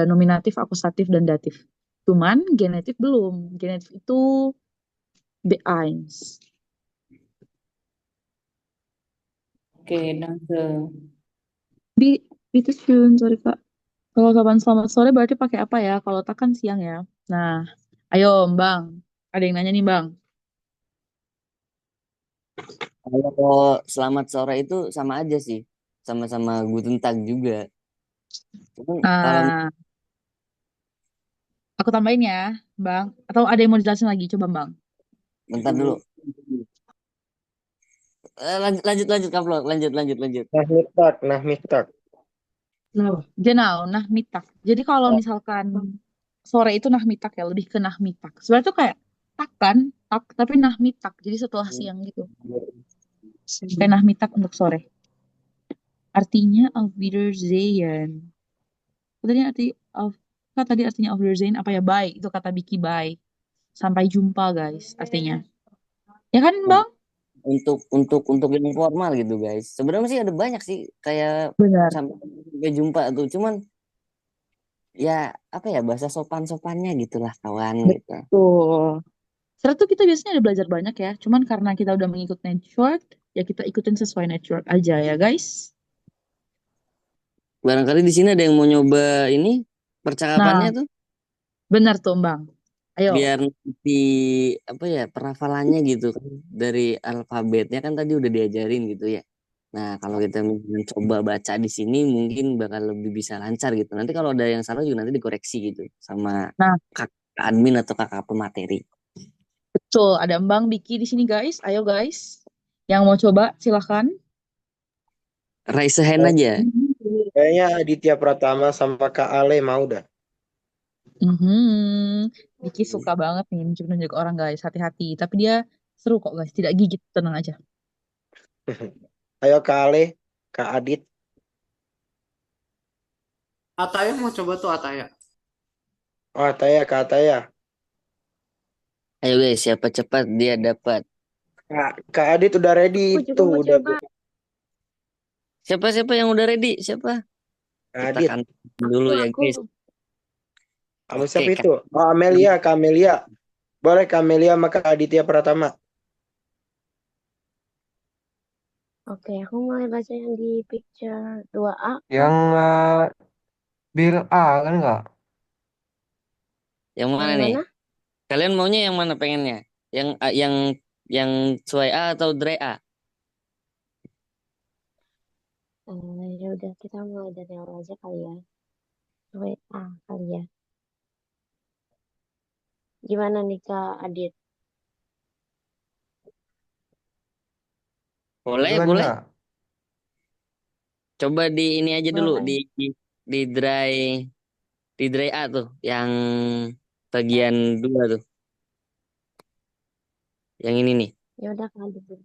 nominatif, akusatif, dan datif. Cuman genetif belum. Genetif itu B1. Oke, danke. Itu Shun, sorry Kak. Kalau kapan selamat sore berarti pakai apa ya? Kalau tak kan siang ya. Nah, ayo Bang. Ada yang nanya nih Bang. kalau selamat sore itu sama aja sih, sama-sama Guten Tag juga. Cuman kalau Ah, aku tambahin ya, Bang. Atau ada yang mau dijelasin lagi? Coba Bang. bentar dulu, lanjut lanjut lanjut Kaplo, lanjut. Nah mitak. Genau, nah mitak. Jadi kalau misalkan sore itu nah mitak ya, lebih ke nah mitak. Sebenarnya tuh kayak tak kan, tak, tapi nah mitak. Jadi setelah siang gitu. Kayak nah mitak untuk sore. Artinya auf Wiedersehen. Tadi of tadi artinya auf Wiedersehen apa ya? Bye. Itu kata Biki bye. Sampai jumpa guys artinya. Ya kan Bang? untuk yang formal gitu guys. Sebenarnya sih ada banyak sih kayak Benar. sampai jumpa tuh. Cuman ya apa ya bahasa sopan-sopannya gitulah kawan gitu. Betul. Setelah itu kita biasanya ada belajar banyak ya. Cuman karena kita udah mengikut network, ya kita ikutin sesuai network aja ya guys. Barangkali di sini ada yang mau nyoba ini percakapannya Nah, tuh benar tuh Bang. Ayo. biar nanti apa ya perafalannya gitu kan dari alfabetnya kan tadi udah diajarin gitu ya. Nah, kalau kita mencoba baca di sini mungkin bakal lebih bisa lancar gitu. Nanti kalau ada yang salah juga nanti dikoreksi gitu sama Nah, kakak admin atau kakak pemateri. betul. Ada Bang Biki di sini guys. Ayo guys. Yang mau coba silahkan. Raise hand aja. Kayaknya Aditya Pratama sama Kak Ale mau dah. Biki suka banget nih nunjuk-nunjuk orang guys. Hati-hati. Tapi dia seru kok guys. Tidak gigit. Tenang aja. Ayo Kak Ale, Kak Adit. Ataya mau coba tuh Ataya. Oh Ataya, Kak Ataya. Ayo guys, siapa cepat dia dapat. Kak Adit udah ready Aku juga tuh, mau udah coba. Siapa yang udah ready? Siapa? Kak Kita Adit. kan dulu ya Aku. guys. Kamu Oke, siapa Kak. itu? Oh Amelia, Kak Amelia. Boleh Kak Amelia sama Kak Aditya Pratama. Oke, aku mulai baca yang di picture 2A. Yang bir A kan nggak? Yang mana Yang nih? mana? Kalian maunya yang mana pengennya? Yang Suai A atau Dre A? Ya udah kita mulai dari awal aja kali ya. WA kali ya. Gimana nih Kak Adit? Boleh, Duluan boleh. nggak? Coba di ini aja dulu Boleh. di dry A tuh, yang bagian 2 tuh, yang ini nih. Ya udah kalau gitu.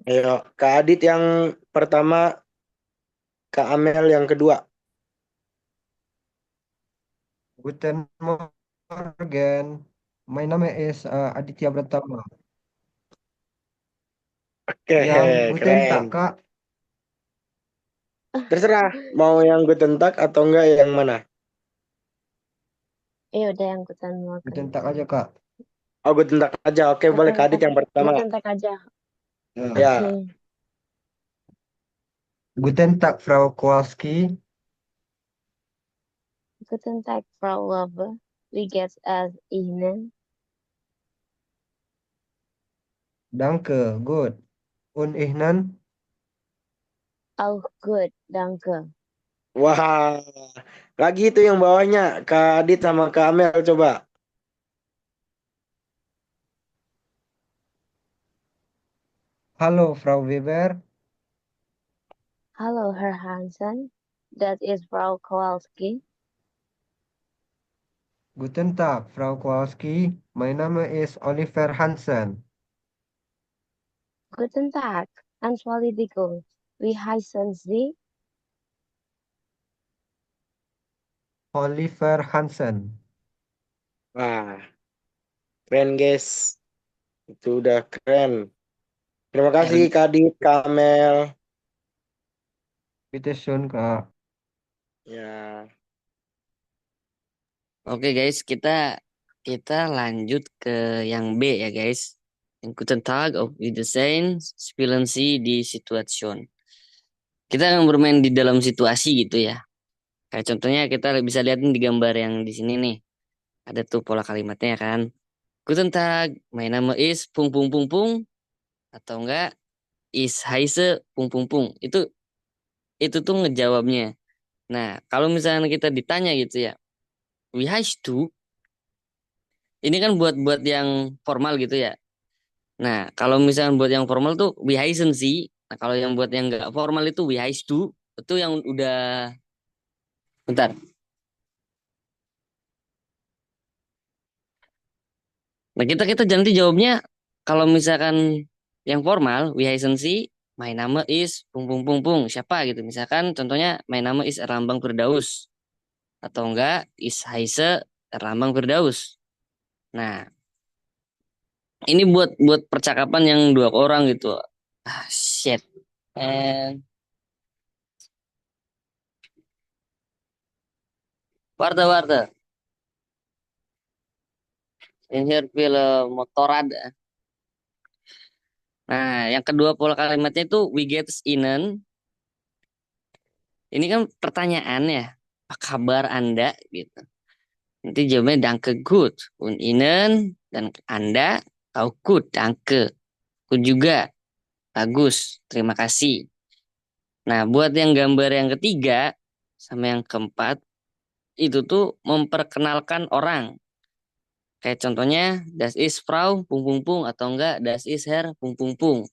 Ayo, Kak Adit yang pertama, Kak Amel yang kedua. Guten Morgen. My name is Aditya Pratama. Oke, Yang guten tak, keren. Kak? Terserah, mau yang gue tentak atau enggak yang mana? Ya udah yang Guten Morgen. Guten tak aja, Kak. Oh, gue tentak aja. Oke, boleh Kak Adit yang pertama. Guten Tag aja. Ya. Ya, Oke. Guten Tag, Frau Kowalski. Guten Tag, Frau Lover. Wie geht's Ihnen? Danke, gut. Und Ihnen? Auch gut, danke. wah. Lagi itu yang bawahnya, Kak Adit sama Kak Amel coba. Hallo, Frau Weber. Hallo, Herr Hansen. Dat is Frau Kowalski. Guten Tag, Frau Kowalski. My name is Oliver Hansen. Guten Tag, Entschuldigung. Wie heißen Sie? Oliver Hansen. Wah, keren guys. Itu udah keren. Terima kasih Keren. Kak Adit, Kak Amel. Bitteschön, Kak. Ya, Oke guys, kita kita lanjut ke yang B ya guys. Yang Guten Tag auf Wiedersehen, spielen Sie die Situation. Kita akan bermain di dalam situasi gitu ya. Kayak contohnya kita bisa lihat nih di gambar yang di sini nih. Ada tuh pola kalimatnya kan. Guten Tag, my name is pung pung pung pung, atau enggak is heiße pung pung pung. Itu tuh ngejawabnya. Nah, kalau misalnya kita ditanya gitu ya, wie heißt du? Ini kan buat yang formal gitu ya. Nah, kalau misalnya buat yang formal tuh wie heißen sih. Nah, kalau yang buat yang nggak formal itu wie heißt du. Itu yang udah, bentar. Nah, kita nanti jawabnya kalau misalkan yang formal, wie heißen Sie? My name is pung pung pung pung. Siapa gitu. Misalkan contohnya my name is Erlambang Firdaus. Atau enggak is heiße Erlambang Firdaus. Nah, ini buat percakapan yang dua orang gitu. Ah, shit. And warte. In here film motorad. Nah, yang kedua pola kalimatnya itu we get inen. Ini kan pertanyaan ya. Apa kabar Anda gitu. Nanti jawabnya danke gut. Und Ihnen dan Anda auch gut, danke. Aku juga bagus, terima kasih. Nah, buat yang gambar yang ketiga sama yang keempat itu tuh memperkenalkan orang. Kayak contohnya das ist Frau pung pung pung atau enggak das ist Herr pung pung pung.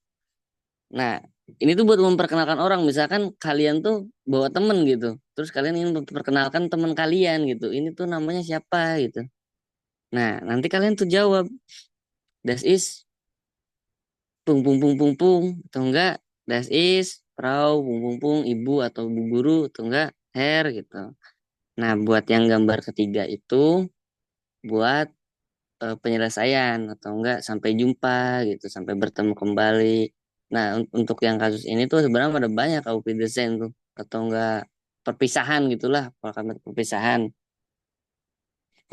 Nah, ini tuh buat memperkenalkan orang. Misalkan kalian tuh bawa temen gitu. Terus kalian ingin memperkenalkan teman kalian gitu. Ini tuh namanya siapa gitu. Nah, nanti kalian tuh jawab das ist pung pung pung pung pung atau enggak das ist Frau pung pung pung ibu atau bu guru atau enggak Herr gitu. Nah, buat yang gambar ketiga itu buat penyelesaian atau enggak sampai jumpa gitu, sampai bertemu kembali. Nah, untuk yang kasus ini tuh sebenarnya ada banyak au desain tuh atau enggak perpisahan gitulah, kalau kalimat perpisahan.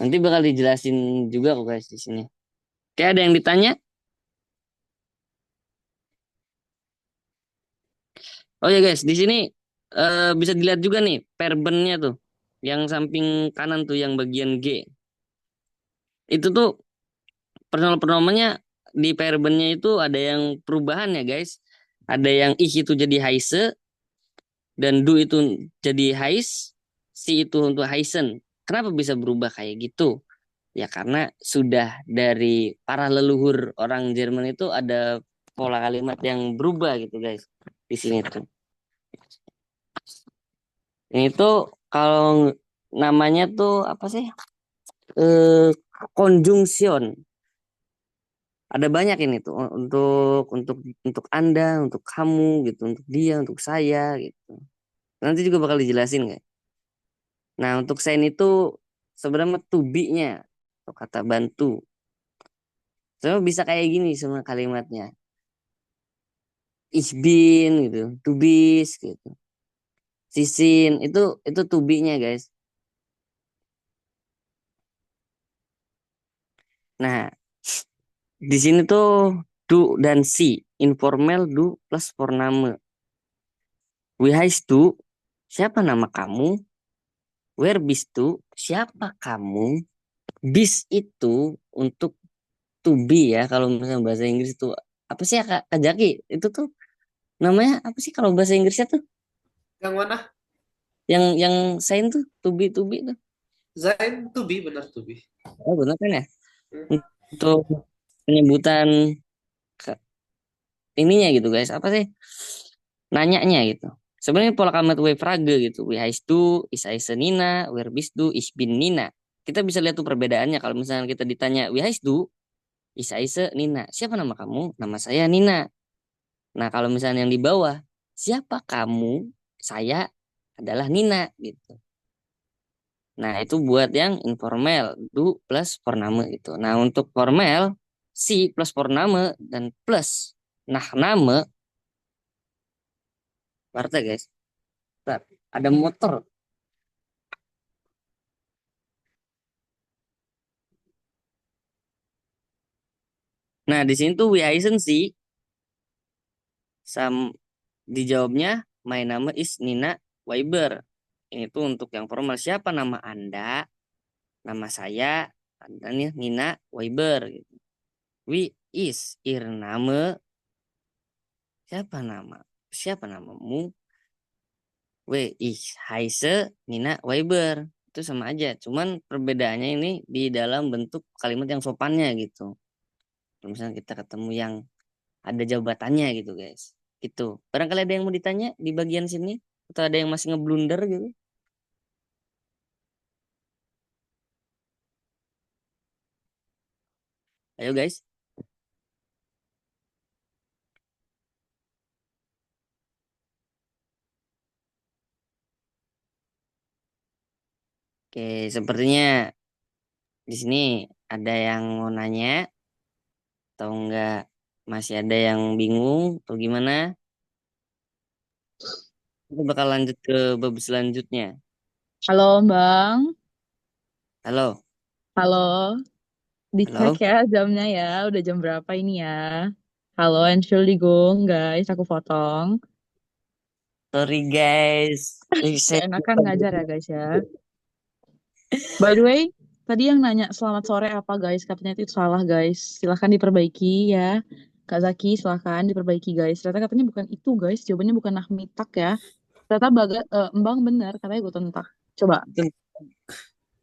Nanti bakal dijelasin juga kok guys di sini. Kayak ada yang ditanya? Oh ya guys, di sini bisa dilihat juga nih verbennya tuh. Yang samping kanan tuh yang bagian G. Itu tuh personal pronomennya di verbennya itu ada yang perubahan ya guys. Ada yang ich itu jadi heise dan du itu jadi heis, si itu untuk heisen. Kenapa bisa berubah kayak gitu? Ya karena sudah dari para leluhur orang Jerman itu ada pola kalimat yang berubah gitu guys di sini tuh. Ini tuh kalau namanya tuh apa sih? Eh Konjungsion. Ada banyak ini tuh untuk Anda, untuk kamu gitu, untuk dia, untuk saya gitu. Nanti juga bakal dijelasin nggak? Nah, untuk sein itu sebenarnya to be-nya atau kata bantu. Sebenarnya bisa kayak gini semua kalimatnya. Ich bin gitu, to bist gitu. Sisin itu to be-nya guys. Nah, di sini tuh do dan si, informal do plus forname. Wie heißt du? Siapa nama kamu? Where bist du? Siapa kamu? Bis itu untuk to be ya. Kalau misalnya bahasa Inggris itu apa sih ya Kak Jaki? Itu tuh namanya apa sih kalau bahasa Inggrisnya tuh? Yang mana? Yang sign tuh to be tuh. Zain to be, benar to be. Oh benar kan ya? Hmm. Untuk penyebutan ininya gitu guys. Apa sih? Nanyanya gitu. Sebenarnya pola kalimat we frage gitu. Wie heißt du? Is heiße Nina? Wer bist du? Ich bin Nina. Kita bisa lihat tuh perbedaannya kalau misalnya kita ditanya wie heißt du? Is heiße Nina. Siapa nama kamu? Nama saya Nina. Nah, kalau misalnya yang di bawah, siapa kamu? Saya adalah Nina gitu. Nah, itu buat yang informal, du plus forname gitu. Nah, untuk formal, si plus forname dan plus nah nama, partai guys. Bentar, ada motor. Nah, di sini tuh we sih sam dijawabnya my name is Nina Weiber. Ini tuh untuk yang formal. Siapa nama Anda? Nama saya Anda nih Nina Weiber gitu. Wie is ihr Name? Siapa namamu? We ich heiße Nina Weiber. Itu sama aja. Cuman perbedaannya ini di dalam bentuk kalimat yang sopannya gitu. Kalau misalnya kita ketemu yang ada jabatannya gitu guys. Gitu. Barangkali ada yang mau ditanya di bagian sini? Atau ada yang masih ngeblunder gitu? Ayo guys. Oke, sepertinya di sini ada yang mau nanya atau enggak masih ada yang bingung atau gimana? Kita bakal lanjut ke bab selanjutnya. Halo Bang, Halo, halo. Dicek halo. ya jamnya ya, udah jam berapa ini ya? Halo, Entschuldigung guys, aku potong. Sorry guys. Gak Saya enakan ngajar ya guys ya. By the way, tadi yang nanya selamat sore apa guys? Katanya itu salah guys. Silahkan diperbaiki ya. Kak Zaki, silahkan diperbaiki guys. Ternyata katanya bukan itu guys. Jawabannya bukan Nahmitak ya. Ternyata Embang benar. Katanya gue tentak. Coba.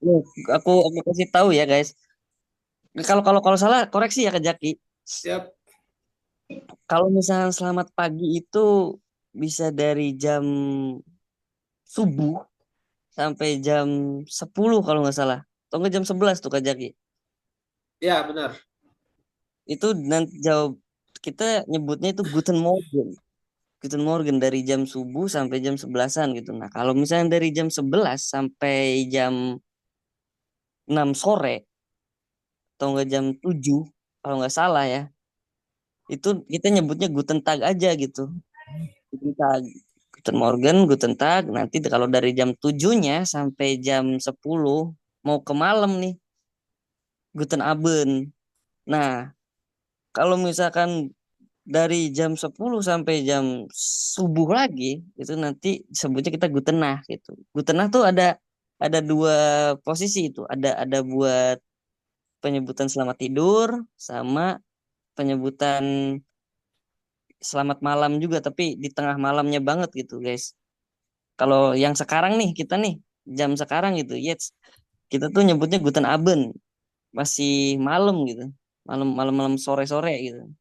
Loh, aku kasih tahu ya guys. Kalau kalau kalau salah koreksi ya Kak Jaki. Siap. Kalau misalnya selamat pagi itu bisa dari jam subuh sampai jam 10 kalau nggak salah. Atau nggak jam 11 tuh Kak Jaki. Ya, benar. Itu nanti jawab kita nyebutnya itu Guten Morgen. Guten Morgen dari jam subuh sampai jam 11-an gitu. Nah, kalau misalnya dari jam 11 sampai jam 6 sore atau enggak jam 7 kalau nggak salah ya. Itu kita nyebutnya Guten Tag aja gitu. Guten Tag. Guten Morgen, Guten Tag. Nanti kalau dari jam 7-nya sampai jam 10 mau ke malam nih. Guten Abend. Nah, kalau misalkan dari jam 10 sampai jam subuh lagi itu nanti sebutnya kita gutenah gitu. Gutenah tuh ada dua posisi itu. Ada buat penyebutan selamat tidur sama penyebutan selamat malam juga tapi di tengah malamnya banget gitu, guys. Kalau yang sekarang nih kita nih jam sekarang gitu, yes. Kita tuh nyebutnya Guten Abend masih malam gitu, malam sore-sore gitu.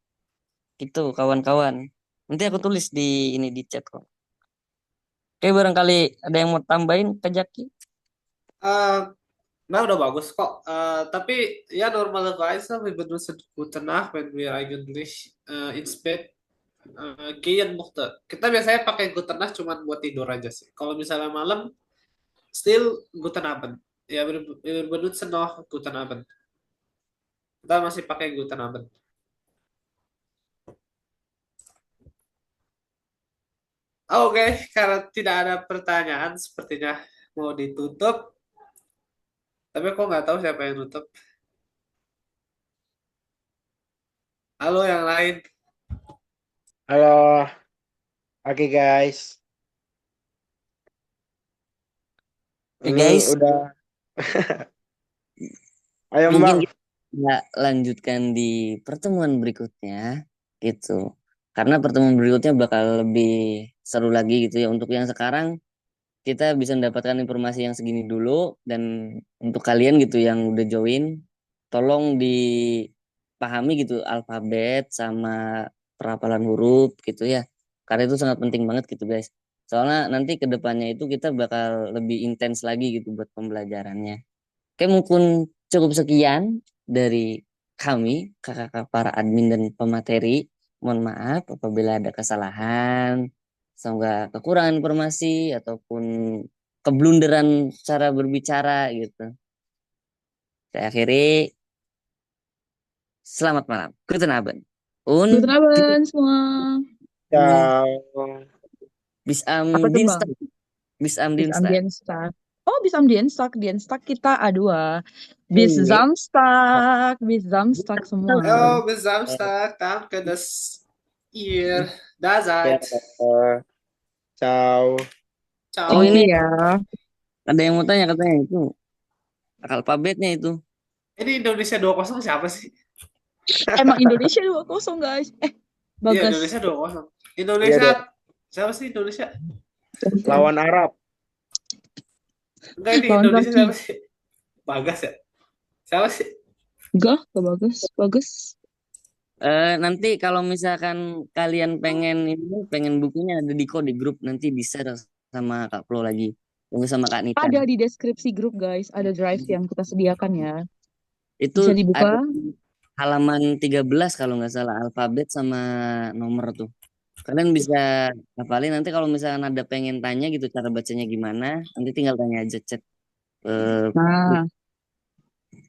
Itu kawan-kawan. Nanti aku tulis di ini di chat kok. Oke, barangkali ada yang mau tambahin ke Jaki? Eh, nah, udah bagus kok. Tapi ya normalerweise, wir benutzen gute Nacht, wenn wir eigentlich ins Bett gehen möchte. Kita biasanya pakai gute Nacht cuma buat tidur aja sih. Kalau misalnya malam, still guten Abend. Ya, wir benutzen noch guten Abend. Kita masih pakai guten Abend. Oke, karena tidak ada pertanyaan, sepertinya mau ditutup. Tapi aku nggak tahu siapa yang nutup. Halo yang lain. Halo, oke guys. Oke Ini guys, udah. Ayo mungkin Bang. kita bisa lanjutkan di pertemuan berikutnya gitu. Karena pertemuan berikutnya bakal lebih seru lagi gitu ya. Untuk yang sekarang kita bisa mendapatkan informasi yang segini dulu, dan untuk kalian gitu yang udah join, tolong dipahami gitu alfabet sama perapalan huruf gitu ya. Karena itu sangat penting banget gitu guys. Soalnya nanti ke depannya itu kita bakal lebih intens lagi gitu buat pembelajarannya. Oke, mungkin cukup sekian dari kami, kakak-kakak para admin dan pemateri. Mohon maaf apabila ada kesalahan, semoga kekurangan informasi ataupun keblunderan cara berbicara gitu. Saya akhiri, selamat malam. Guten Abend. Guten Abend semua. Ciao. Bis am Apa tuh Bang? Dienstag. Bis am Bis am Dienstag. Dienstag. Oh, bis am Dienstag. Dienstag kita A2. Bis Iya. Samstag. Bis Samstag semua. Oh, bis Samstag. Danke, dass ihr da seid. Ya, ciao. Ciao. Oh, Thank ini you ya. ada yang mau tanya katanya itu alfabetnya itu. Ini Indonesia 2-0 siapa sih? Emang Indonesia 2-0 guys. Iya, Bagas. Indonesia 2-0. Iya Indonesia, dong. siapa sih Indonesia? Lawan Arab. Enggak, ini Lawan Indonesia Turki. siapa sih? Bagas ya? Siapa sih? Enggak Bagas. Bagus. Nanti kalau misalkan kalian pengen bukunya ada di grup, nanti di-share sama Kak Flo lagi. Tunggu sama Kak Nita. Ada di deskripsi grup guys. Ada drive yang kita sediakan ya. Itu Bisa ada dibuka. di halaman 13 kalau nggak salah, alfabet sama nomor tuh. Kalian bisa hafalin, nanti kalau misalkan ada pengen tanya gitu cara bacanya gimana, nanti tinggal tanya aja chat Nah,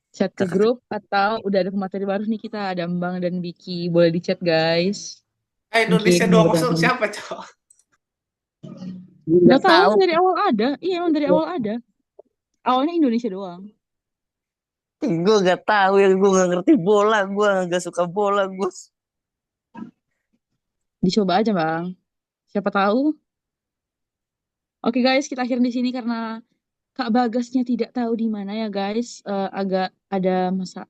chat ke kakak. grup atau udah ada materi baru nih kita ada Mbang dan Vicky. Boleh di chat guys. Mungkin Indonesia 2-0 mudah-mudahan. siapa, Cok? Nggak Gak tahu tahu. emang dari awal ada. Iya emang dari awal ada. Awalnya Indonesia doang. Gue nggak tahu ya, gue nggak ngerti bola, gue nggak suka bola gue. Dicoba aja Bang. Siapa tahu. Oke guys, kita akhir di sini karena Kak Bagasnya tidak tahu di mana ya guys. Agak ada masa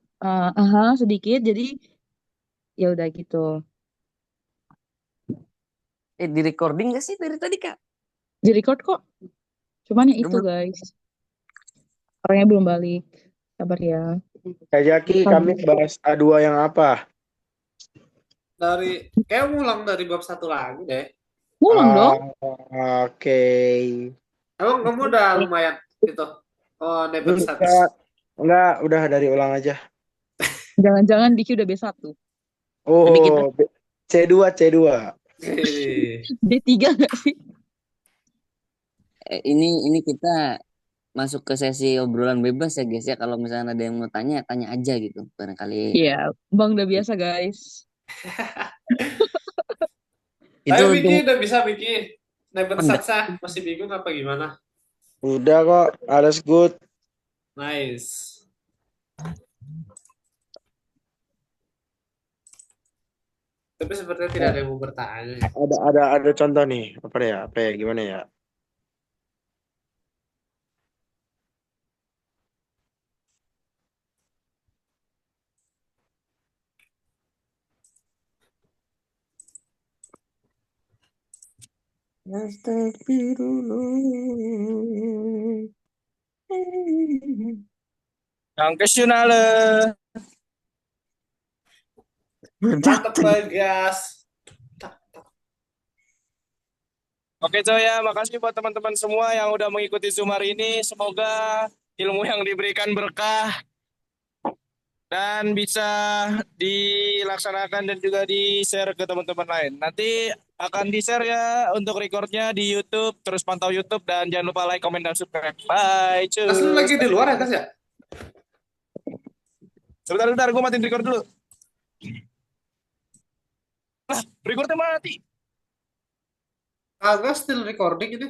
sedikit. Jadi ya udah gitu. Di recording gak sih dari tadi Kak? Di record kok. Cuman ya Udah itu belum? guys. Orangnya belum balik. Sabar ya. Kak Jaki, kami bahas A2 yang apa? Kayak ngulang dari bab 1 lagi deh. Ngulang dong. Oke. Emang kamu udah lumayan gitu. Oh, Nebenstad. Enggak, udah dari ulang aja. Jangan-jangan Diki udah B1. Oh, C2, C2. D3 gak sih? Ini kita masuk ke sesi obrolan bebas ya guys ya. Kalau misalnya ada yang mau tanya, tanya aja gitu. Barangkali. Iya, Bang udah biasa guys. Tapi Itu Vicky udah bisa Vicky. Nebenstad Udah. masih bingung apa gimana? Udah kok, alles good. Nice. Tapi sepertinya tidak ada yang mau bertanya. Ada contoh nih. Apa ya? Apa ya? Gimana ya? Astagfirullah. Dankeschön alle. Mantap Bagas. Oke coy ya, makasih buat teman-teman semua yang udah mengikuti Zoom hari ini. Semoga ilmu yang diberikan berkah dan bisa dilaksanakan dan juga di-share ke teman-teman lain. Nanti akan di-share ya untuk recordnya di YouTube. Terus pantau YouTube dan jangan lupa like, komen, dan subscribe. Bye, Kas lu lagi cus. di luar ya Kas ya? Sebentar, gue matiin record dulu. Lah, recordnya mati. Kagak still recording ini.